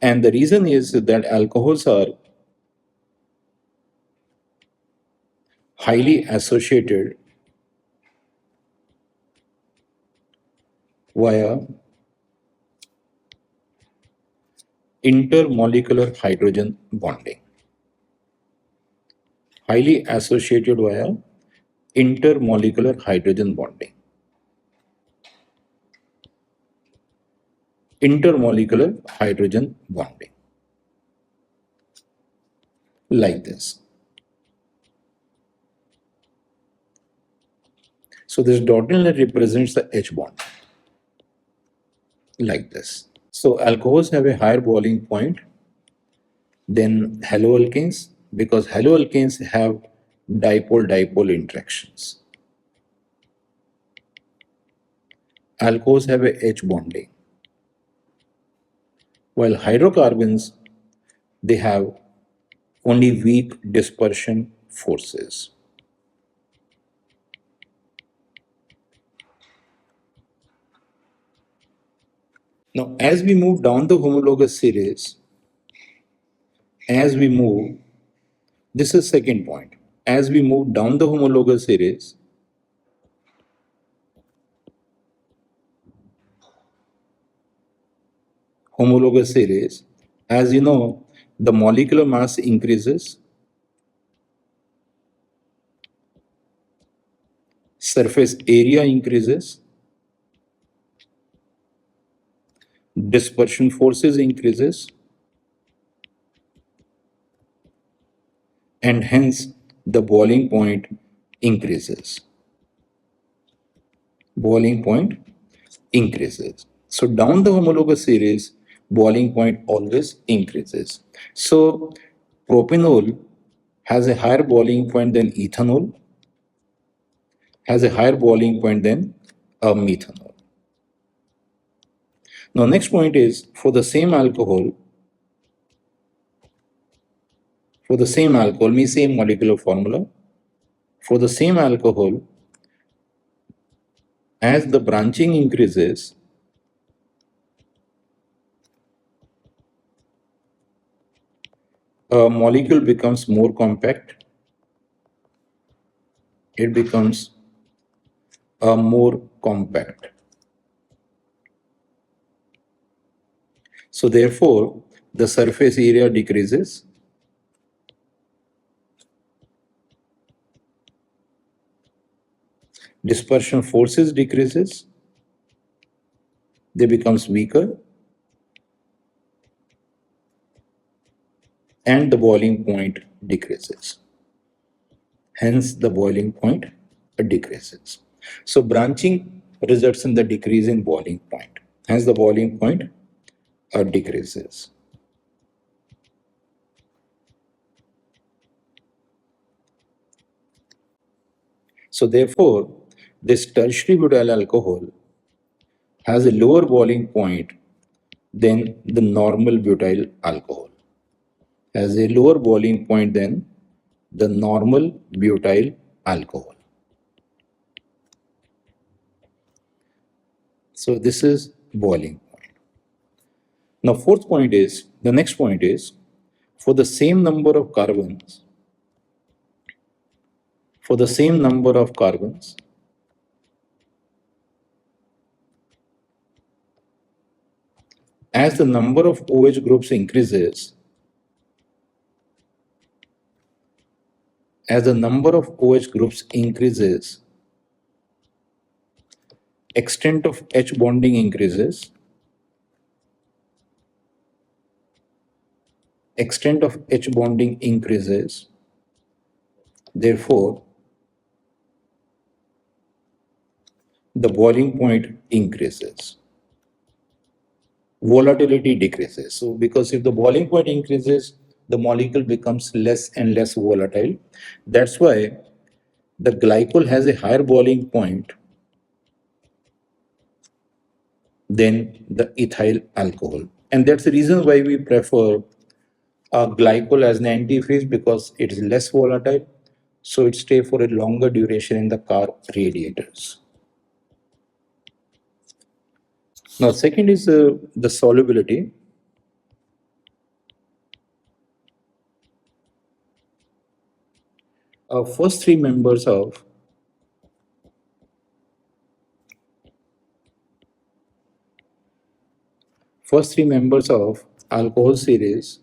Speaker 1: And the reason is that alcohols are highly associated via intermolecular hydrogen bonding. Highly associated via intermolecular hydrogen bonding. Intermolecular hydrogen bonding. Like this. So this dotted line represents the H bond. Like this. So alcohols have a higher boiling point than haloalkanes because haloalkanes have dipole-dipole interactions. Alcohols have a H bonding. while hydrocarbons, they have only weak dispersion forces. Now, as we move down the homologous series, as we move, this is second point. As we move down the homologous series, as you know, the molecular mass increases, surface area increases, dispersion forces increases, and hence the boiling point increases. Boiling point increases. So down the homologous series, boiling point always increases. So propanol has a higher boiling point than ethanol, has a higher boiling point than methanol. Now next point is for the same alcohol, means same molecular formula, for the same alcohol, as the branching increases, a molecule becomes more compact, it becomes more compact. So therefore, the surface area decreases, dispersion forces decreases, they becomes weaker, and the boiling point decreases. Hence, the boiling point decreases. So branching results in the decrease in boiling point. Hence, the boiling point decreases. So therefore, this tertiary butyl alcohol has a lower boiling point than the normal butyl alcohol. Has a lower boiling point than the normal butyl alcohol. So this is boiling point. Now the next point is, for the same number of carbons, as the number of OH groups increases, extent of H bonding increases, therefore the boiling point increases, volatility decreases. So because if the boiling point increases, the molecule becomes less and less volatile. That's why the glycol has a higher boiling point than the ethyl alcohol. And that's the reason why we prefer glycol as an antifreeze, because it is less volatile, so it stays for a longer duration in the car radiators. Now, second is the solubility. First three members of alcohol series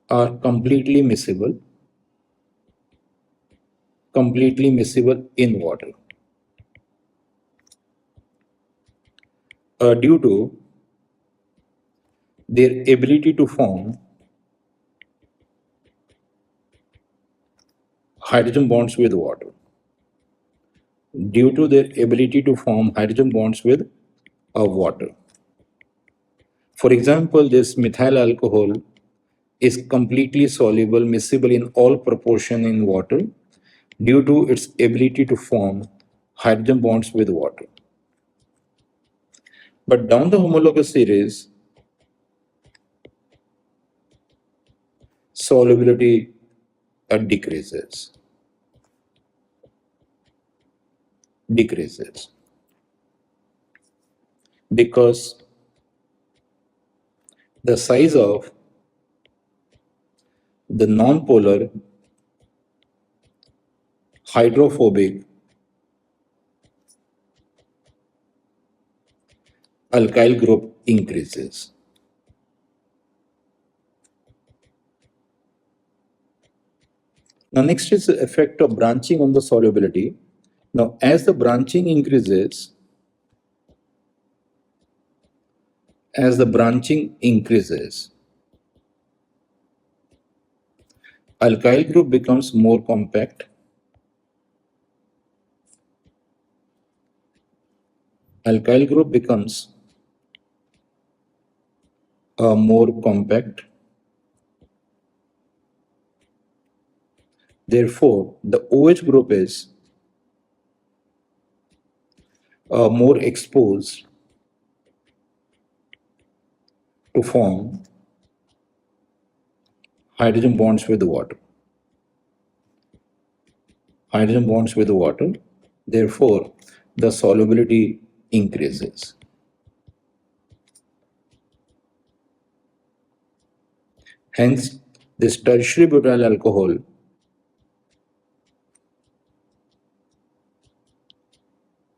Speaker 1: are completely miscible in water due to their ability to form hydrogen bonds with water. For example, this methyl alcohol is completely soluble, miscible in all proportion in water due to its ability to form hydrogen bonds with water. But down the homologous series, solubility decreases. Because the size of the non-polar hydrophobic alkyl group increases. Now next is the effect of branching on the solubility. Now as the branching increases, alkyl group becomes more compact. More compact. Therefore, the OH group is more exposed to form hydrogen bonds with the water. Therefore, the solubility increases. Hence, this tertiary butyl alcohol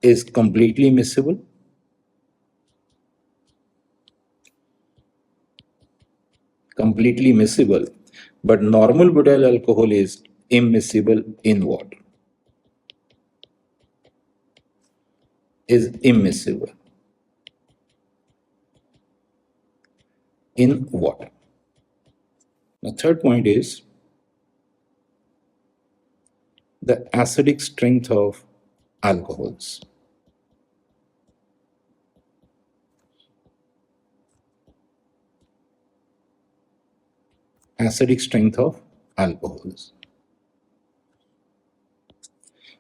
Speaker 1: is completely miscible. But normal butyl alcohol is immiscible in water. The third point is the acidic strength of alcohols.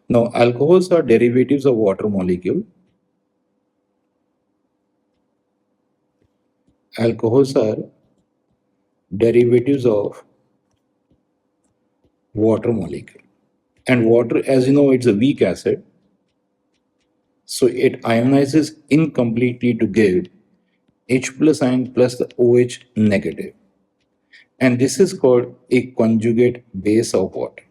Speaker 1: Now, alcohols are derivatives of water molecule. And water, as you know, it's a weak acid. So it ionizes incompletely to give H plus ion plus the OH negative. And this is called a conjugate base of water.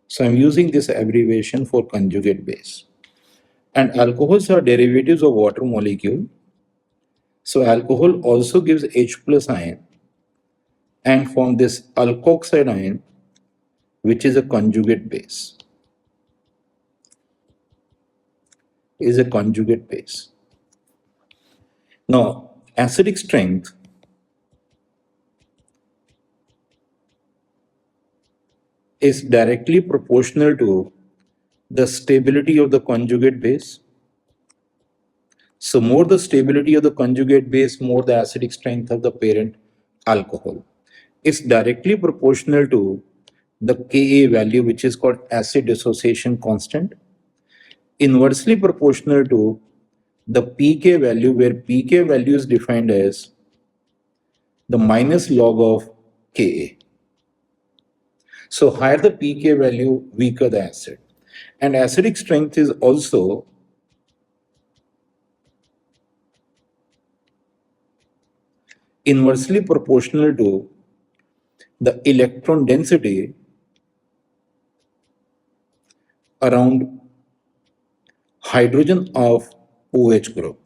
Speaker 1: So I'm using this abbreviation for conjugate base. And alcohols are derivatives of water molecule. So alcohol also gives H plus ion and form this alkoxide ion, which is a conjugate base. Now, acidic strength is directly proportional to the stability of the conjugate base. So more the stability of the conjugate base, more the acidic strength of the parent alcohol. It's directly proportional to the Ka value, which is called acid dissociation constant, inversely proportional to the pK value, where pK value is defined as the minus log of Ka. So higher the pK value, weaker the acid. And acidic strength is also inversely proportional to the electron density around hydrogen of OH group.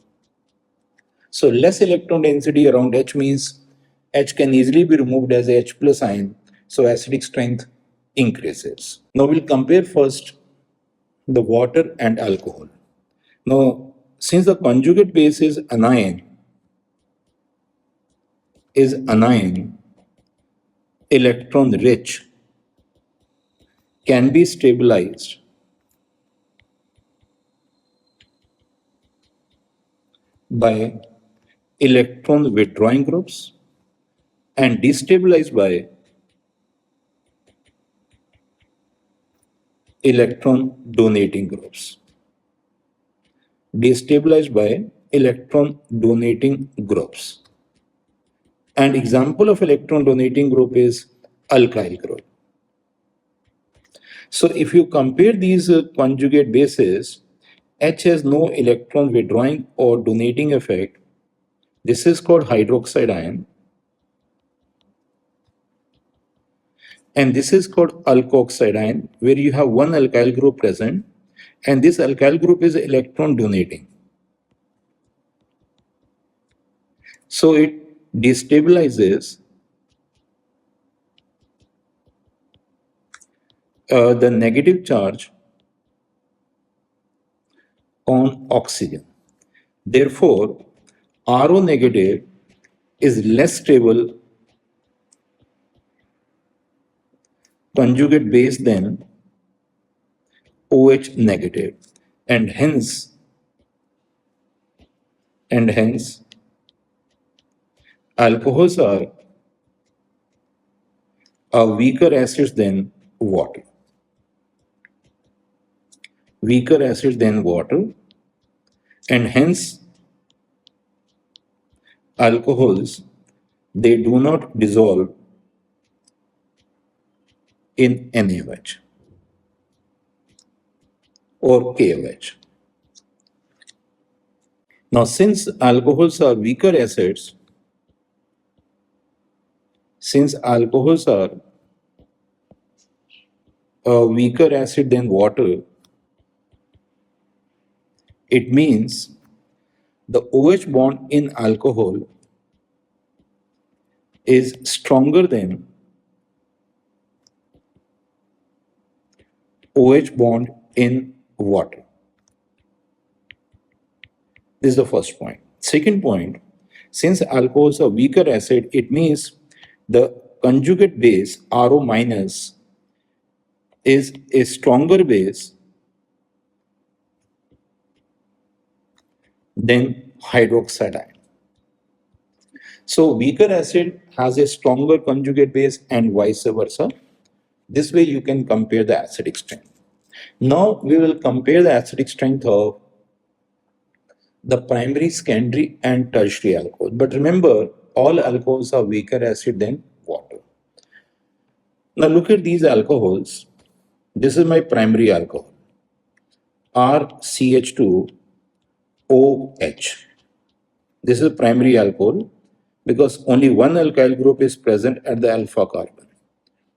Speaker 1: So less electron density around H means H can easily be removed as a H plus ion, so acidic strength increases. Now we'll compare first the water and alcohol. Now, since the conjugate base is anion, electron rich, can be stabilized by electron withdrawing groups and destabilized by electron donating groups. destabilized by electron donating groups. An example of electron donating group is alkyl group. So if you compare these conjugate bases, H has no electron withdrawing or donating effect. This is called hydroxide ion. And this is called alkoxide ion, where you have one alkyl group present, and this alkyl group is electron donating. So it destabilizes the negative charge on oxygen. Therefore, Ro negative is less stable conjugate base than OH negative, and hence alcohols are weaker acids than water. Weaker acids than water, and hence alcohols, they do not dissolve in NaOH or KOH. Now, since alcohols are weaker acids, since alcohols are a weaker acid than water, it means the OH bond in alcohol is stronger than OH bond in water. This is the first point. Second point, since alcohols are weaker acid, it means the conjugate base Ro minus is a stronger base than hydroxide ion. So weaker acid has a stronger conjugate base and vice versa. This way you can compare the acidic strength. Now we will compare the acidic strength of the primary, secondary and tertiary alcohol. But remember, all alcohols are weaker acid than water. Now look at these alcohols. This is my primary alcohol, RCH2OH. This is primary alcohol because only one alkyl group is present at the alpha carbon.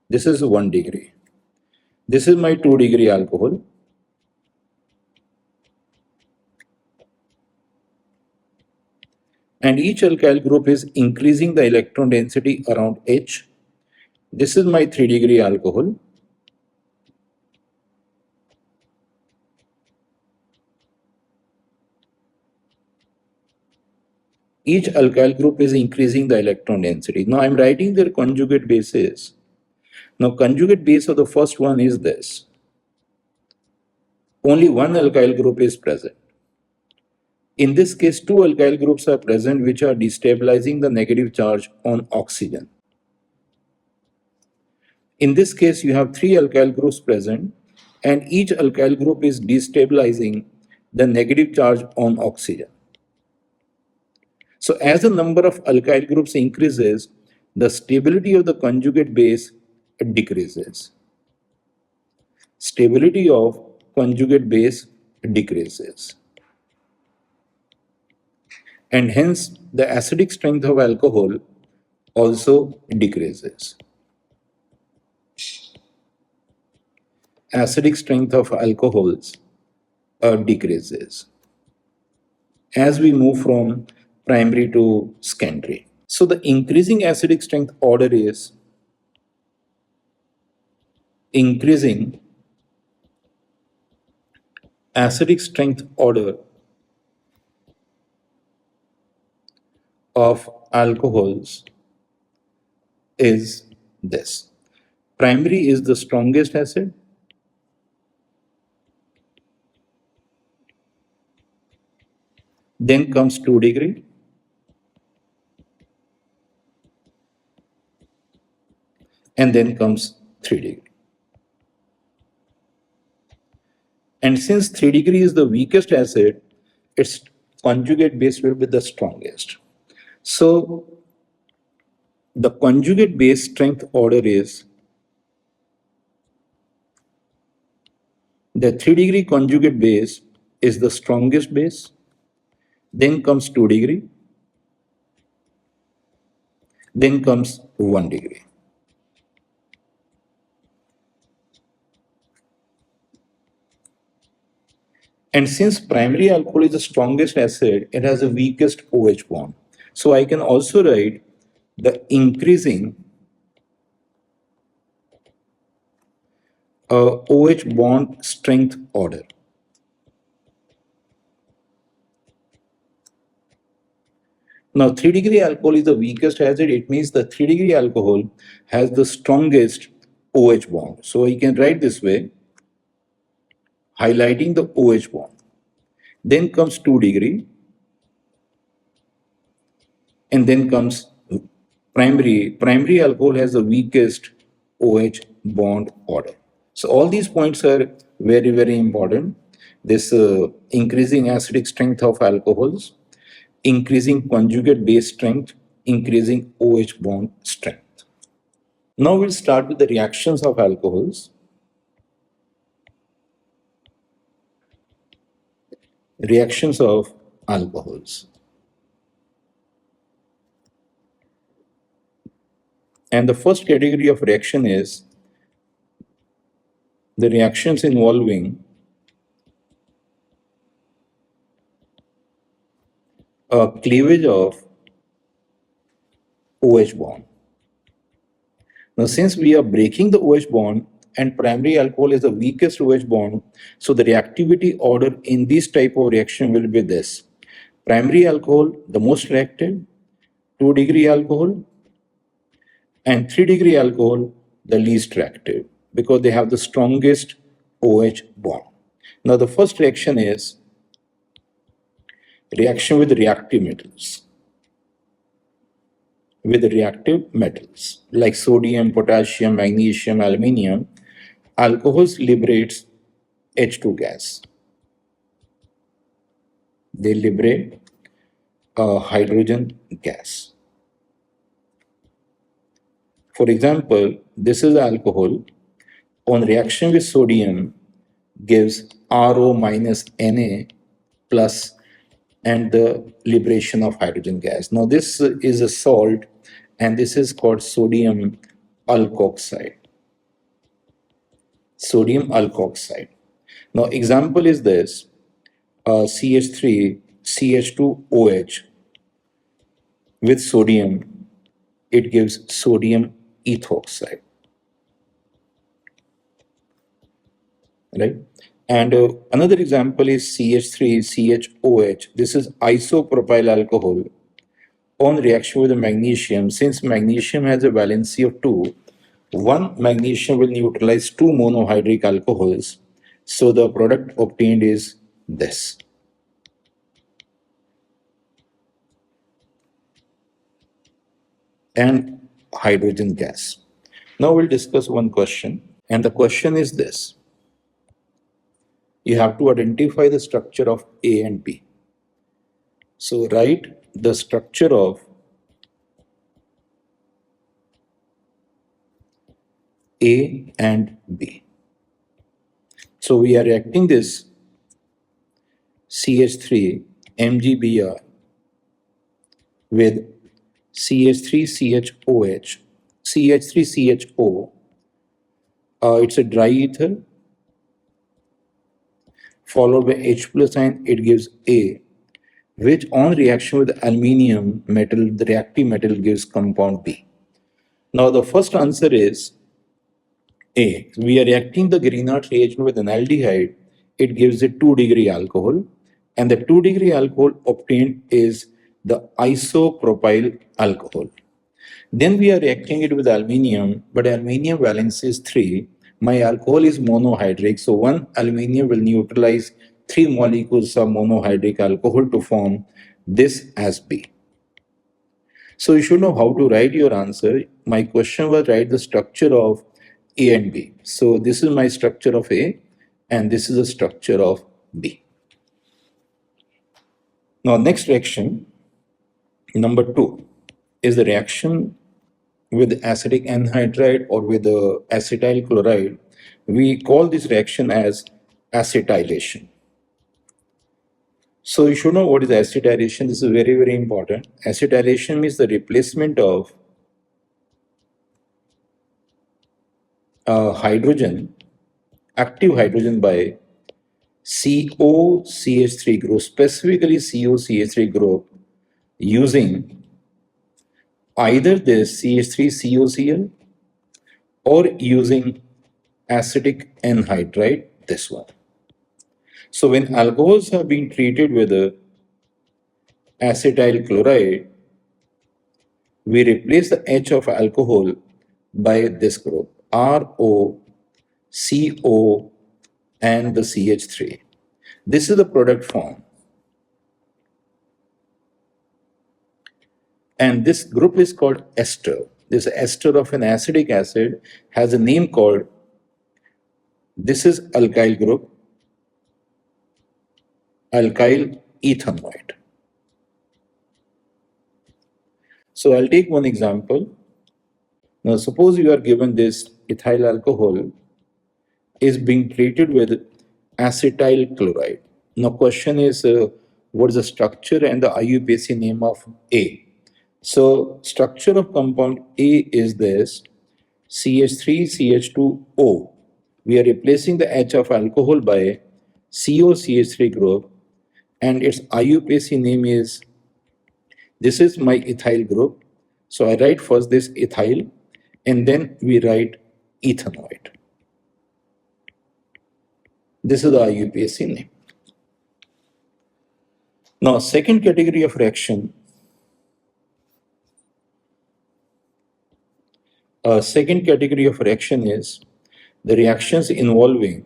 Speaker 1: This is 1 degree. This is my 2 degree alcohol. And each alkyl group is increasing the electron density around H. This is my 3 degree alcohol. Each alkyl group is increasing the electron density. Now I'm writing their conjugate bases. Now conjugate base of the first one is this. Only one alkyl group is present. In this case, two alkyl groups are present which are destabilizing the negative charge on oxygen. In this case, you have three alkyl groups present and each alkyl group is destabilizing the negative charge on oxygen. So as the number of alkyl groups increases, the stability of the conjugate base decreases. Stability of conjugate base decreases. And hence the acidic strength of alcohol also decreases. Acidic strength of alcohols decreases as we move from primary to secondary. So the increasing acidic strength order is increasing acidic strength order of alcohols is this. Primary is the strongest acid. Then comes 2 degree. And then comes 3 degree. And since 3 degree is the weakest acid, its conjugate base will be the strongest. So the conjugate base strength order is the 3-degree conjugate base is the strongest base, then comes 2 degree, then comes 1 degree. And since primary alcohol is the strongest acid, it has the weakest OH bond. So I can also write the increasing OH bond strength order. Now 3-degree alcohol is the weakest acid. It means the 3-degree alcohol has the strongest OH bond. So I can write this way, highlighting the OH bond. Then comes 2 degree, and then comes primary. Primary alcohol has the weakest OH bond order. So all these points are very, very important. This increasing acidic strength of alcohols, increasing conjugate base strength, increasing OH bond strength. Now we'll start with the reactions of alcohols. Reactions of alcohols. And the first category of reaction is the reactions involving a cleavage of OH bond. Now, since we are breaking the OH bond and primary alcohol is the weakest OH bond, so the reactivity order in this type of reaction will be this. Primary alcohol, the most reactive, 2-degree alcohol, and 3-degree alcohol, the least reactive, because they have the strongest OH bond. Now, the first reaction is reaction with reactive metals. With reactive metals like sodium, potassium, magnesium, aluminium, alcohols liberates H2 gas. They liberate hydrogen gas. For example, this is alcohol on reaction with sodium gives RO minus Na plus and the liberation of hydrogen gas. Now this is a salt and this is called sodium alkoxide. Sodium alkoxide. Now example is this, CH3, CH2OH with sodium, it gives sodium ethoxide. Right? And another example is CH3CHOH. This is isopropyl alcohol on reaction with the magnesium. Since magnesium has a valency of 2, one magnesium will neutralize 2 monohydric alcohols. So the product obtained is this. And hydrogen gas. Now we'll discuss one question. And the question is this. You have to identify the structure of A and B. So write the structure of A and B. So we are reacting this CH3 MgBr with CH3CHOH, CH3CHO. It's a dry ether followed by H plus ion, it gives A, which on reaction with aluminium metal, the reactive metal gives compound B. Now the first answer is A. We are reacting the Grignard reagent with an aldehyde, it gives a 2-degree alcohol, and the 2-degree alcohol obtained is the isopropyl alcohol. Then we are reacting it with aluminium, but aluminium valence is 3. My alcohol is monohydric, so one aluminium will neutralize 3 molecules of monohydric alcohol to form this as B. So you should know how to write your answer. My question was write the structure of A and B. So this is my structure of A and this is the structure of B. Now, next reaction, number 2, is the reaction with acetic anhydride or with the acetyl chloride. We call this reaction as acetylation. So you should know what is acetylation. This is very, very important. Acetylation means the replacement of hydrogen, active hydrogen, by COCH3 group, specifically COCH3 group, using either this CH3COCl or using acetic anhydride, this one. So when alcohols have been treated with acetyl chloride, we replace the H of alcohol by this group, RO, CO, and the CH3. This is the product form. And this group is called ester. This ester of an acetic acid has a name called, this is alkyl group, alkyl ethanoate. So I'll take one example. Now suppose you are given this ethyl alcohol is being treated with acetyl chloride. Now question is, what is the structure and the IUPAC name of A? So structure of compound A is this, CH3CH2O. We are replacing the H of alcohol by COCH3 group, and its IUPAC name is, this is my ethyl group. So I write first this ethyl and then we write ethanoate. This is the IUPAC name. Now, second category of reaction, is the reactions involving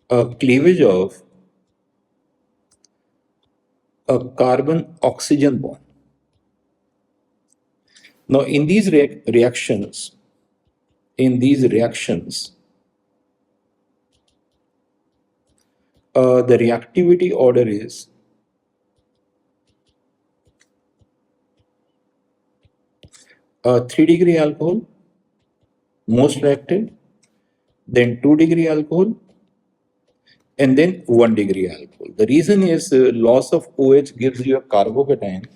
Speaker 1: a cleavage of a carbon-oxygen bond. Now, in these reactions, the reactivity order is 3-degree alcohol, most reactive, then 2-degree alcohol, and then 1-degree alcohol. The reason is loss of OH gives you a carbocation,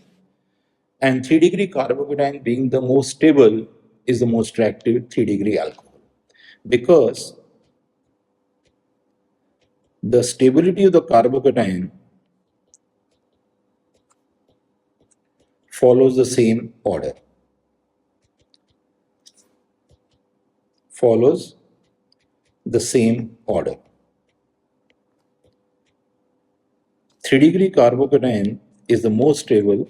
Speaker 1: and 3-degree carbocation being the most stable is the most reactive 3-degree alcohol, because the stability of the carbocation follows the same order. 3-degree carbocation is the most stable,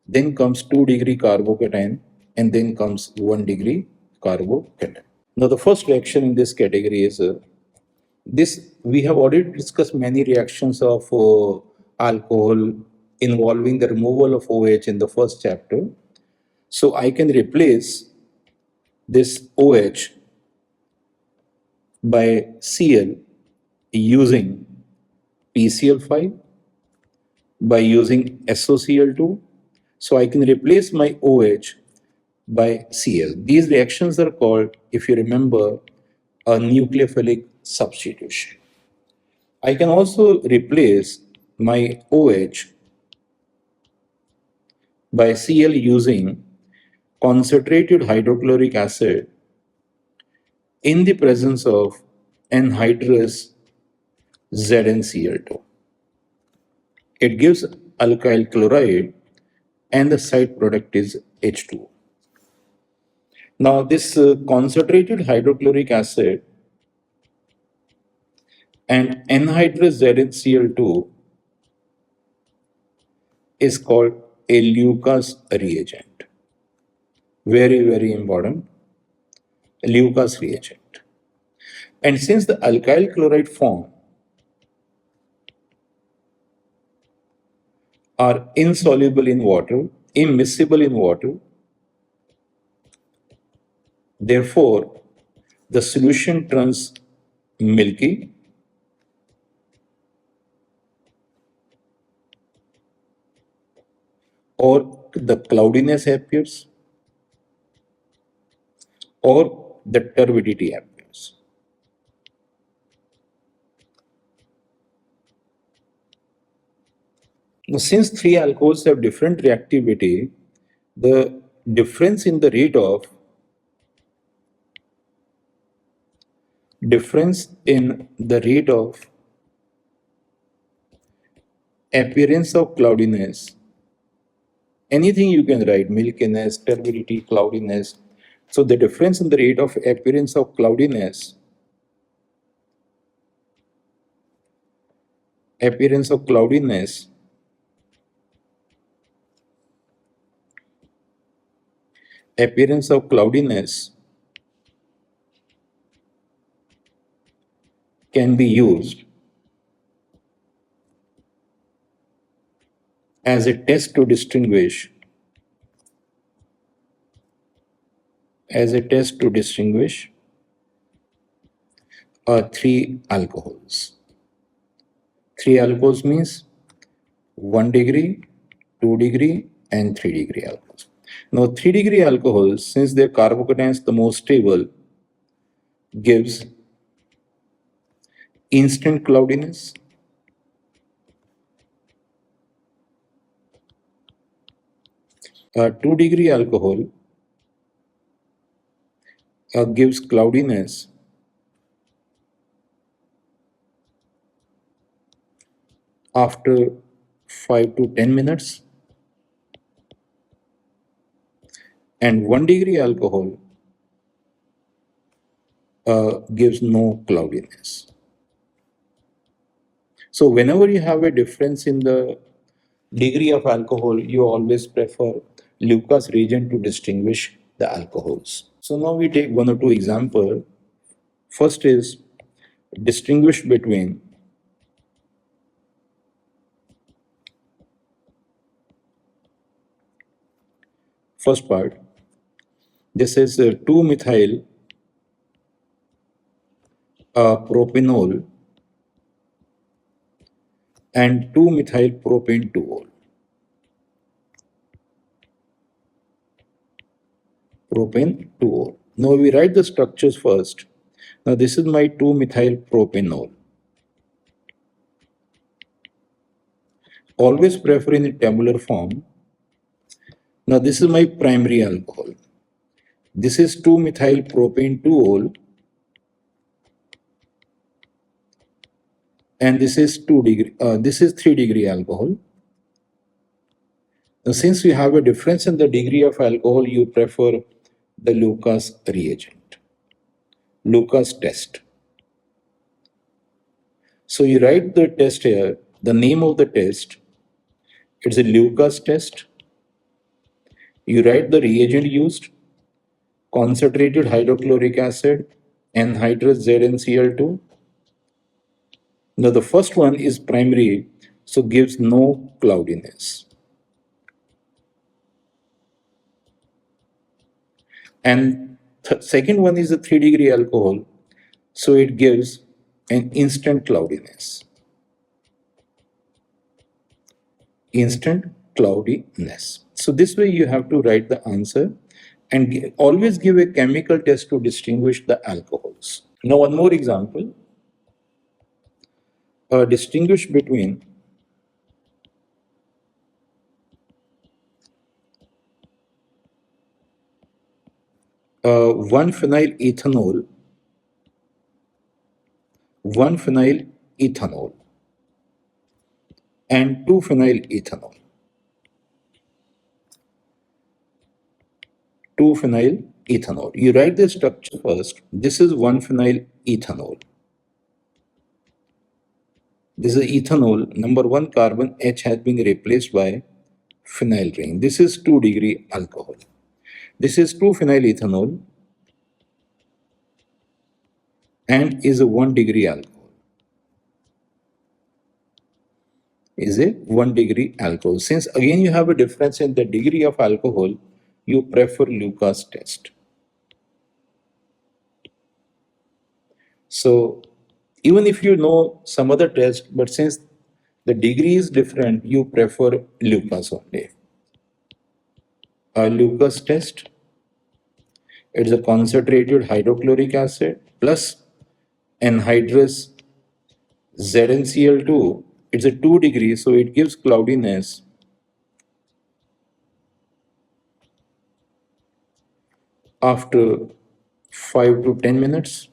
Speaker 1: then comes 2-degree carbocation, and then comes 1-degree carbocation. Now the first reaction in this category is this. We have already discussed many reactions of alcohol involving the removal of OH in the first chapter. So I can replace this OH by Cl using PCl5, by using SOCl2. So I can replace my OH by Cl. These reactions are called, if you remember, a nucleophilic substitution. I can also replace my OH by Cl using concentrated hydrochloric acid in the presence of anhydrous ZnCl2. It gives alkyl chloride and the side product is H2O. Now this concentrated hydrochloric acid and anhydrous ZnCl2 is called a Lucas reagent. Very, very important. Lucas reagent. And since the alkyl chloride form are insoluble in water, immiscible in water, therefore the solution turns milky, or the cloudiness appears, or the turbidity appears. Now, since three alcohols have different reactivity, the difference in the rate of appearance of cloudiness, anything you can write, milkiness, turbidity, cloudiness. So the difference in the rate of appearance of cloudiness appearance of cloudiness can be used as a test to distinguish three alcohols. Three alcohols means 1 degree, 2 degree, and 3 degree alcohols. Now, 3 degree alcohols, since their carbocation the most stable, gives instant cloudiness. 2 degree alcohol gives cloudiness after 5 to 10 minutes, and 1 degree alcohol gives no cloudiness. So whenever you have a difference in the degree of alcohol, you always prefer Lucas reagent to distinguish the alcohols. So now we take one or two examples. First is distinguish between first part. This is 2-methyl propanol and 2-methyl propane 2-ol. Propane 2-ol. Now we write the structures first. Now this is my 2-methyl propanol. Always prefer in a tabular form. Now this is my primary alcohol. This is 2-methyl propane 2-ol, and this is 3 degree alcohol. Now, since we have a difference in the degree of alcohol, you prefer the Lucas reagent, Lucas test. So you write the test here, the name of the test, it's a Lucas test. You write the reagent used, concentrated hydrochloric acid, anhydrous ZnCl2. Now the first one is primary, so gives no cloudiness. And second one is the 3 degree alcohol, so it gives an instant cloudiness. Instant cloudiness. So this way you have to write the answer and always give a chemical test to distinguish the alcohols. Now one more example. Distinguish between one phenyl ethanol and 2-phenyl ethanol. 2-phenyl ethanol. You write the structure first. This is 1-phenyl ethanol. This is ethanol. Number 1 carbon H has been replaced by phenyl ring. This is 2 degree alcohol. This is 2-phenyl ethanol and is a 1 degree alcohol. Is a 1 degree alcohol. Since again you have a difference in the degree of alcohol, you prefer Lucas test. So Even if you know some other test, but since the degree is different, you prefer Lucas only. A Lucas test, it's a concentrated hydrochloric acid plus anhydrous ZnCl2. It's a 2 degree, so it gives cloudiness after 5 to 10 minutes.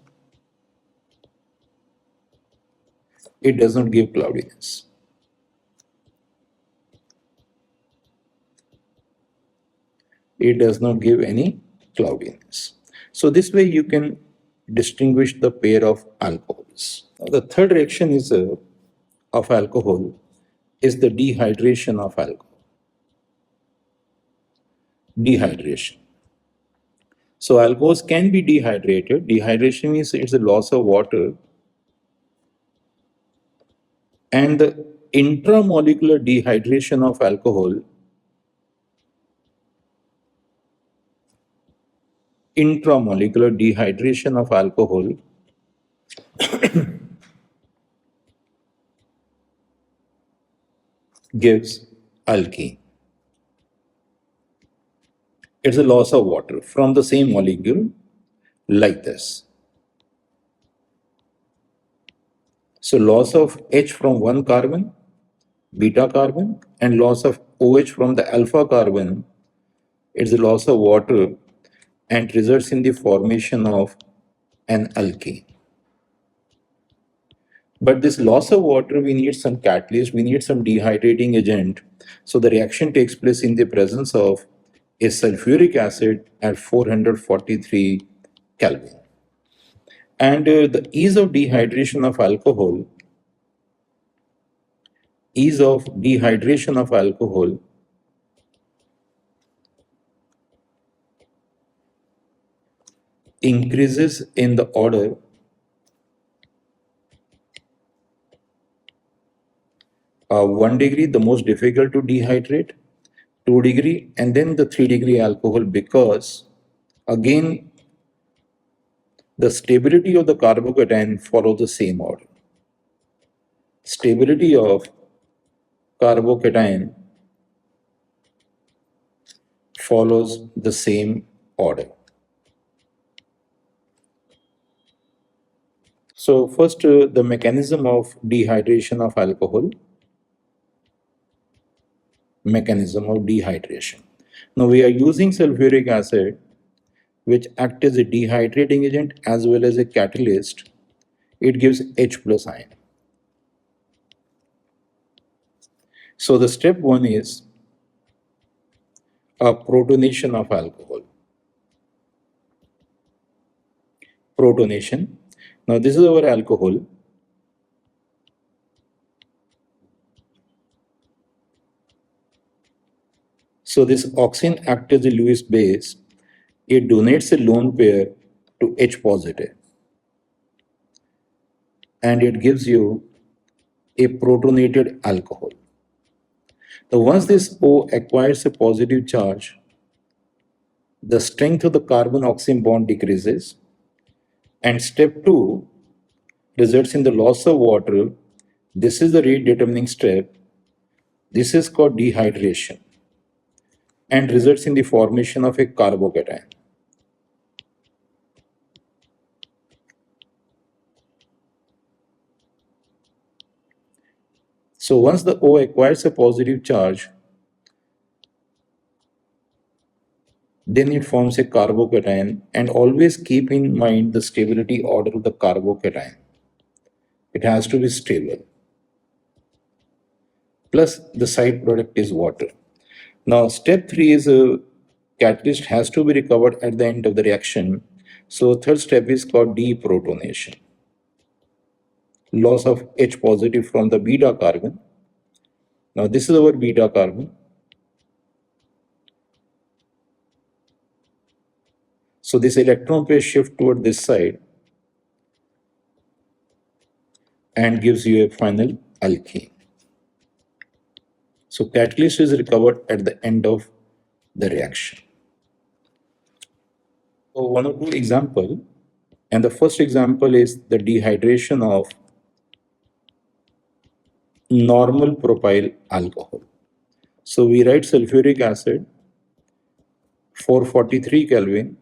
Speaker 1: It does not give cloudiness. It does not give any cloudiness. So this way you can distinguish the pair of alcohols. Now, the third reaction is of alcohol is the dehydration of alcohol. Dehydration. So alcohols can be dehydrated. Dehydration means it's a loss of water, and the intramolecular dehydration of alcohol, intramolecular dehydration of alcohol gives alkene. It's a loss of water from the same molecule like this. So loss of H from one carbon, beta carbon, and loss of OH from the alpha carbon, it's a loss of water and results in the formation of an alkene. But this loss of water, we need some catalyst, we need some dehydrating agent. So the reaction takes place in the presence of a sulfuric acid at 443 Kelvin. And the ease of dehydration of alcohol, ease of dehydration of alcohol increases in the order of 1 degree, the most difficult to dehydrate, 2 degree, and then the 3 degree alcohol, because again the stability of the carbocation follows the same order. Stability of carbocation follows the same order. So first, the mechanism of dehydration of alcohol. Mechanism of dehydration. Now we are using sulfuric acid, which acts as a dehydrating agent as well as a catalyst. It gives H plus ion. So the step one is a protonation of alcohol. Protonation. Now this is our alcohol. So this oxygen acts as a Lewis base. It donates a lone pair to H positive, and it gives you a protonated alcohol. Now once this O acquires a positive charge, the strength of the carbon-oxygen bond decreases, and step 2 results in the loss of water. This is the rate determining step. This is called dehydration and results in the formation of a carbocation. So once the O acquires a positive charge, then it forms a carbocation, and always keep in mind the stability order of the carbocation. It has to be stable. Plus the side product is water. Now step 3 is a catalyst has to be recovered at the end of the reaction. So third step is called deprotonation. Loss of H positive from the beta carbon. Now this is our beta carbon. So this electron pair shift toward this side and gives you a final alkene. So catalyst is recovered at the end of the reaction. So one or two example. And the first example is the dehydration of normal propyl alcohol. So we write sulfuric acid 443 Kelvin.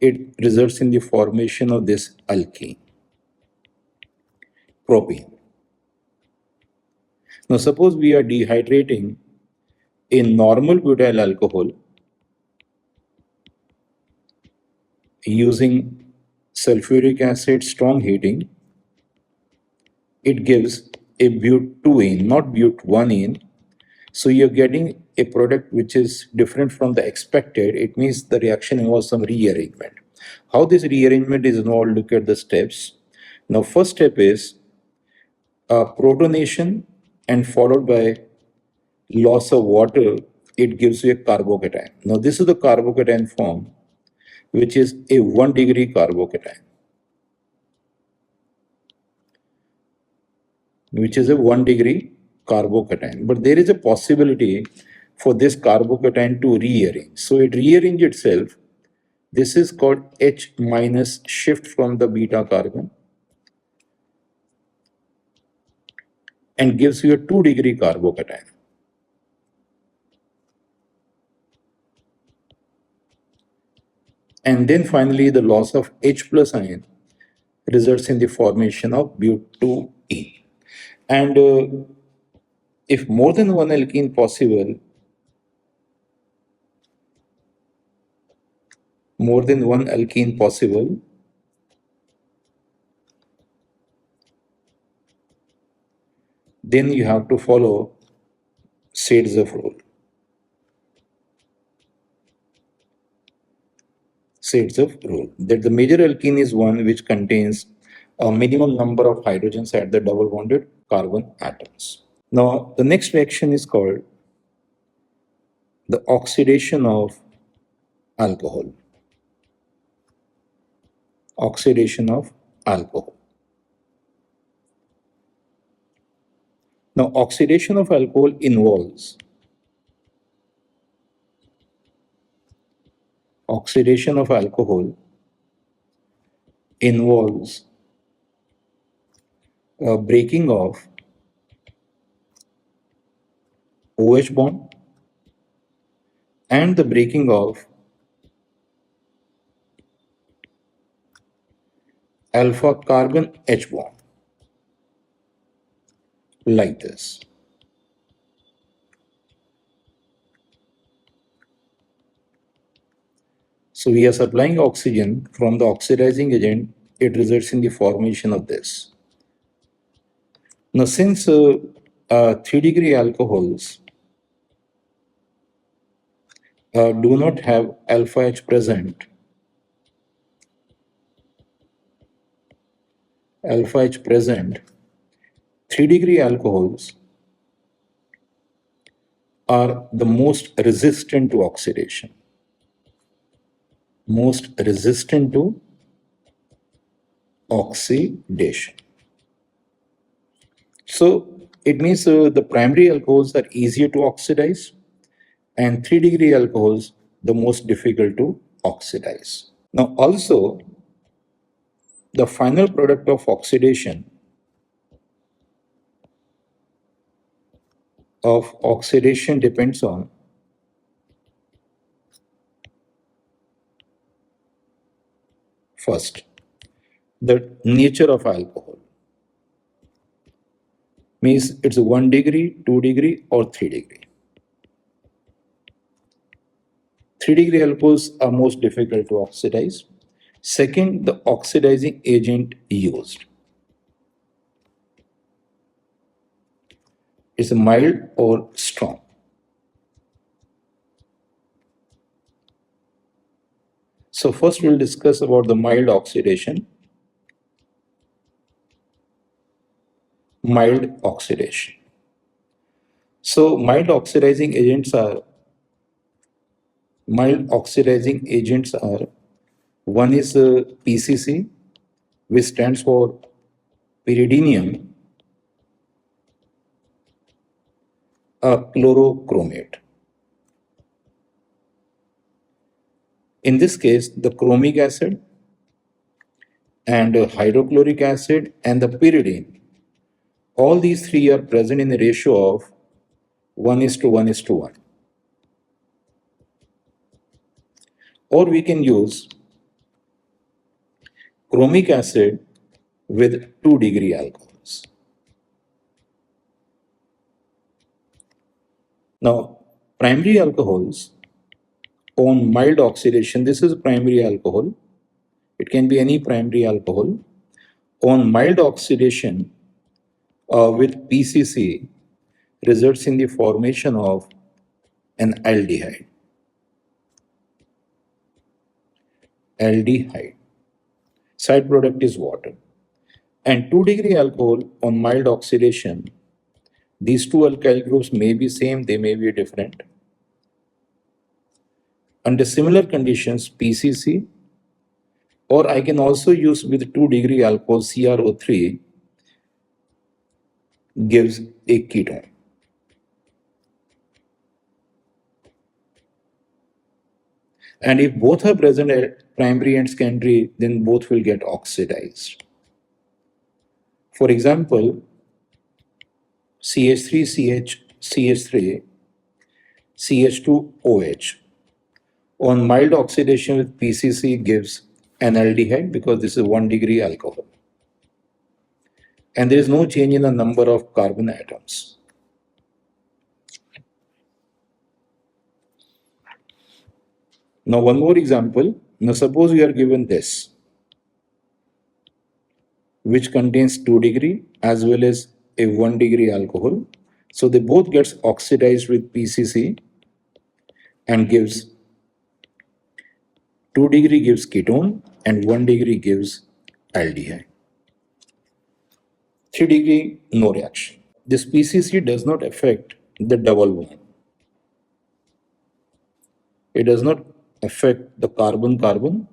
Speaker 1: It results in the formation of this alkene, propene. Now suppose we are dehydrating a normal butyl alcohol using sulfuric acid strong heating. It gives a but2ene, not but1ene. So you're getting a product which is different from the expected. It means the reaction involves some rearrangement. How this rearrangement is involved, look at the steps. Now first step is protonation and followed by loss of water. It gives you a carbocation. Now this is the carbocation form, which is a 1 degree carbocation, which is a 1 degree carbocation. But there is a possibility for this carbocation to rearrange. So it rearranges itself. This is called H minus shift from the beta carbon and gives you a 2 degree carbocation. And then finally the loss of H plus ion results in the formation of but2ene. And if more than one alkene possible, then you have to follow Sadzev rule. That the major alkene is one which contains a minimum number of hydrogens at the double bonded carbon atoms. Now, the next reaction is called the oxidation of alcohol. Oxidation of alcohol. Now, oxidation of alcohol involves breaking of OH bond and the breaking of alpha carbon H bond, like this. So we are supplying oxygen from the oxidizing agent. It results in the formation of this. Now, since 3 degree alcohols do not have alpha H present, 3 degree alcohols are the most resistant to oxidation. So it means the primary alcohols are easier to oxidize and 3 degree alcohols the most difficult to oxidize. Now also the final product of oxidation depends on first the nature of alcohol. Means it's 1 degree, 2 degree or 3 degree. 3 degree alcohols are most difficult to oxidize. Second, the oxidizing agent used is mild or strong. So first we'll discuss about the mild oxidation. So mild oxidizing agents are one is PCC, which stands for pyridinium chlorochromate. In this case, the chromic acid and hydrochloric acid and the pyridine. All these three are present in a ratio of 1:1:1. Or we can use chromic acid with 2-degree alcohols. Now, primary alcohols on mild oxidation, this is primary alcohol. It can be any primary alcohol. On mild oxidation with PCC results in the formation of an aldehyde. Aldehyde. Side product is water. And 2-degree alcohol on mild oxidation, these two alkyl groups may be same, they may be different. Under similar conditions, PCC, or I can also use with 2-degree alcohol CrO3 gives a ketone. And if both are present at primary and secondary, then both will get oxidized. For example, CH3CH, CH3, CH2OH. On mild oxidation with PCC gives an aldehyde because this is 1-degree alcohol. And there is no change in the number of carbon atoms. Now one more example. Now suppose we are given this, which contains 2-degree as well as a 1-degree alcohol. So they both gets oxidized with PCC and gives 2-degree gives ketone and 1-degree gives aldehyde. 3-degree, no reaction. This PCC does not affect the double bond. It does not affect the carbon-carbon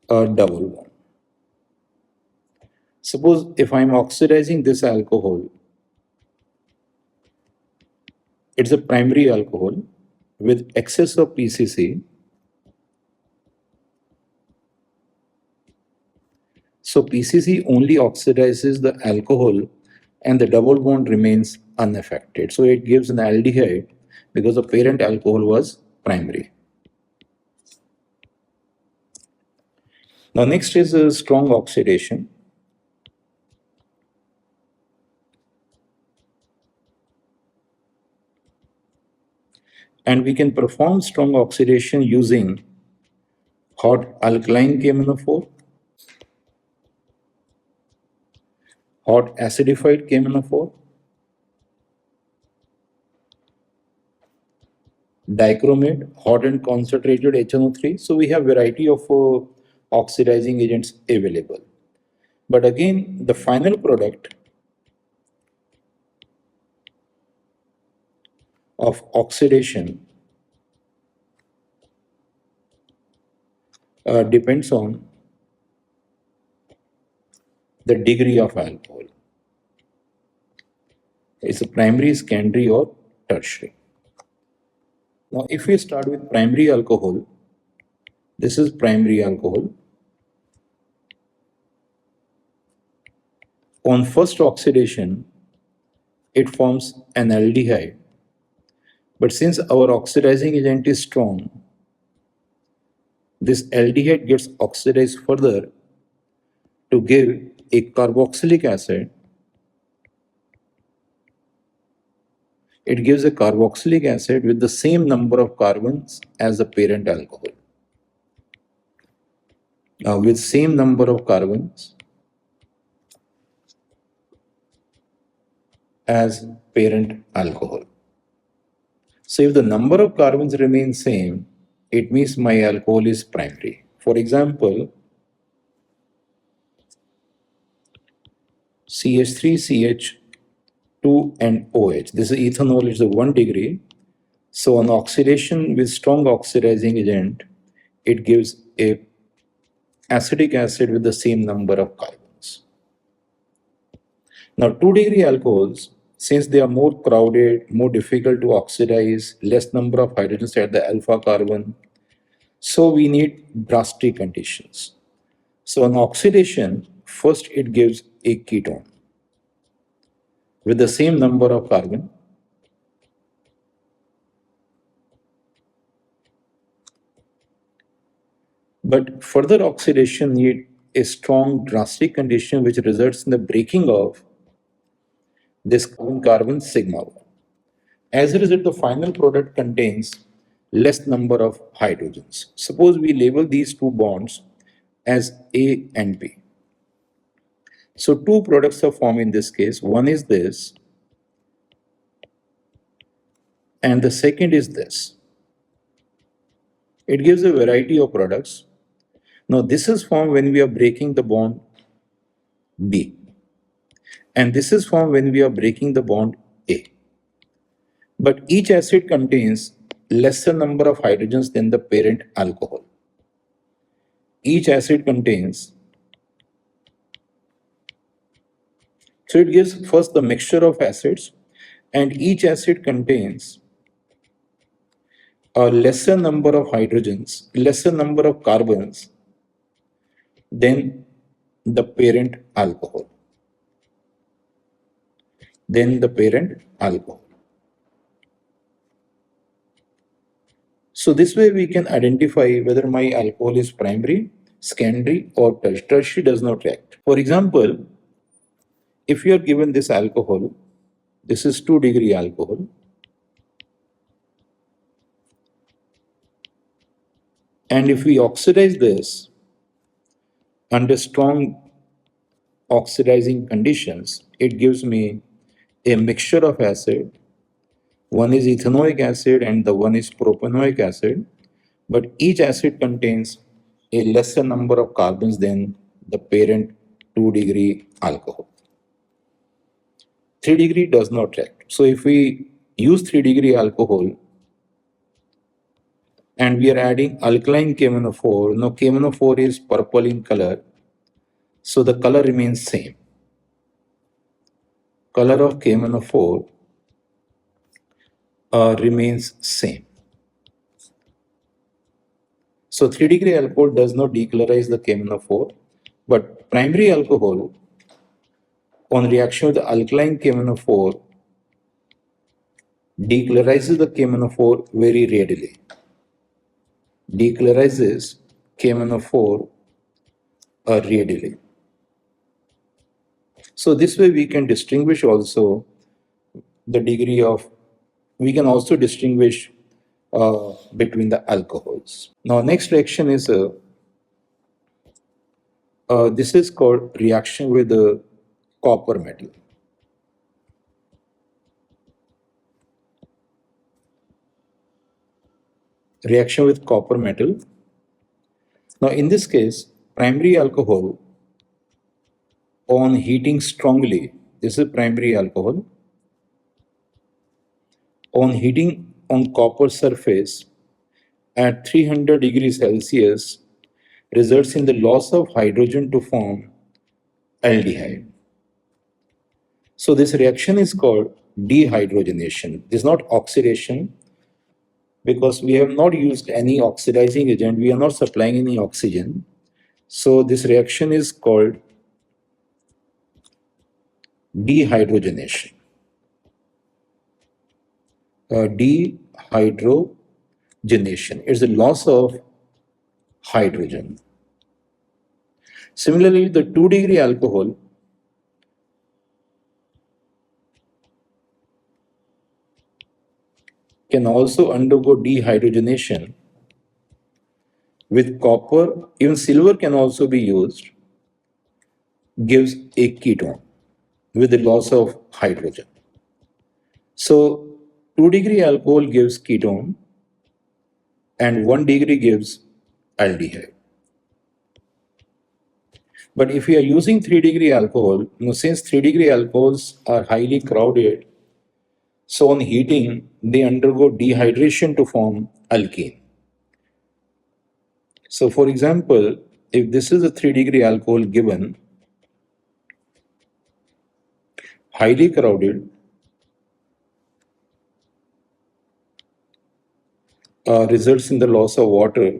Speaker 1: double bond. Suppose if I am oxidizing this alcohol, it's a primary alcohol with excess of PCC. So PCC only oxidizes the alcohol and the double bond remains unaffected. So it gives an aldehyde because the parent alcohol was primary. Now next is a strong oxidation. And we can perform strong oxidation using hot alkaline KMnO4, hot acidified KMnO4, dichromate, hot and concentrated HNO3. So we have variety of oxidizing agents available. But again, the final product of oxidation depends on the degree of alcohol. It's a primary, secondary, or tertiary. Now, if we start with primary alcohol, this is primary alcohol. On first oxidation, it forms an aldehyde. But since our oxidizing agent is strong, this aldehyde gets oxidized further to give a carboxylic acid. It gives a carboxylic acid with the same number of carbons as the parent alcohol. Now, with same number of carbons as parent alcohol. So if the number of carbons remain same, it means my alcohol is primary. For example, CH3CH2 and OH. This is ethanol, is the 1-degree. So on oxidation with strong oxidizing agent, it gives a acetic acid with the same number of carbons. Now 2-degree alcohols, since they are more crowded, more difficult to oxidize, less number of hydrogens at the alpha carbon, so we need drastic conditions. So on oxidation, first it gives a ketone with the same number of carbon. But further oxidation need a strong drastic condition which results in the breaking of this carbon sigma. As a result, the final product contains less number of hydrogens. Suppose we label these two bonds as A and B. So two products are formed in this case. One is this and the second is this. It gives a variety of products. Now this is formed when we are breaking the bond B. And this is formed when we are breaking the bond A. But each acid contains lesser number of hydrogens than the parent alcohol. Each acid contains, so it gives first the mixture of acids, and each acid contains a lesser number of hydrogens, lesser number of carbons than the parent alcohol. So this way we can identify whether my alcohol is primary, secondary or tertiary. Tertiary does not react. For example, if you are given this alcohol, this is 2-degree alcohol, and if we oxidize this under strong oxidizing conditions, it gives me a mixture of acid. One is ethanoic acid and the one is propanoic acid, but each acid contains a lesser number of carbons than the parent 2-degree alcohol. 3-degree does not react. So if we use 3-degree alcohol and we are adding alkaline KMnO4, now KMnO4 is purple in color, so the color remains same. Color of KMnO4 remains same. So 3-degree alcohol does not decolorize the KMnO4, but primary alcohol on reaction with the alkaline KMnO4 decolorizes the KMnO4 very readily. Decolorizes KMnO4 readily. So this way we can distinguish also the degree of, we can also distinguish between the alcohols. Now next reaction is, this is called reaction with the copper metal. Reaction with copper metal. Now in this case, primary alcohol on heating strongly, this is primary alcohol, on heating on copper surface at 300 degrees Celsius results in the loss of hydrogen to form aldehyde. So this reaction is called dehydrogenation. This is not oxidation because we have not used any oxidizing agent. We are not supplying any oxygen. So this reaction is called dehydrogenation. Dehydrogenation is the loss of hydrogen. Similarly, the 2-degree alcohol can also undergo dehydrogenation with copper. Even silver can also be used, gives a ketone with the loss of hydrogen. So 2-degree alcohol gives ketone and 1-degree gives aldehyde. But if we are using 3-degree alcohol, since 3-degree alcohols are highly crowded, so on heating, they undergo dehydration to form alkene. So for example, if this is a 3-degree alcohol given, highly crowded, results in the loss of water,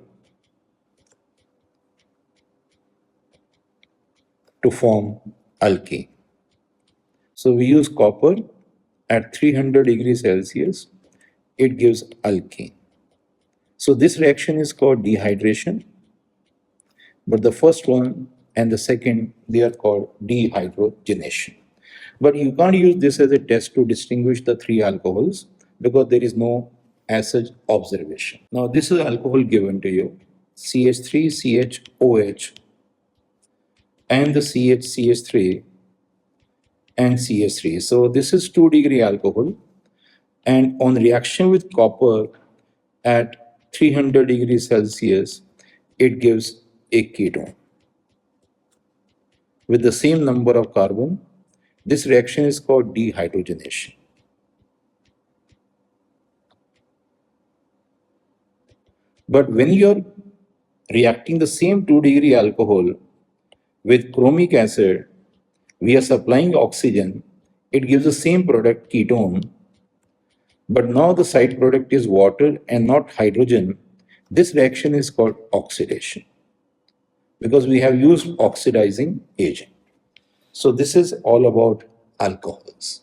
Speaker 1: to form alkane. So we use copper at 300 degrees Celsius, it gives alkane. So this reaction is called dehydration, but the first one and the second, they are called dehydrogenation. But you can't use this as a test to distinguish the three alcohols because there is no as such observation. Now this is alcohol given to you, CH3, CHOH, and the CH3 and CH3. So this is 2-degree alcohol, and on reaction with copper at 300 degrees Celsius, it gives a ketone with the same number of carbon. This reaction is called dehydrogenation. But when you're reacting the same 2-degree alcohol with chromic acid, we are supplying oxygen, it gives the same product, ketone, but now the side product is water and not hydrogen. This reaction is called oxidation because we have used oxidizing agent. So this is all about alcohols.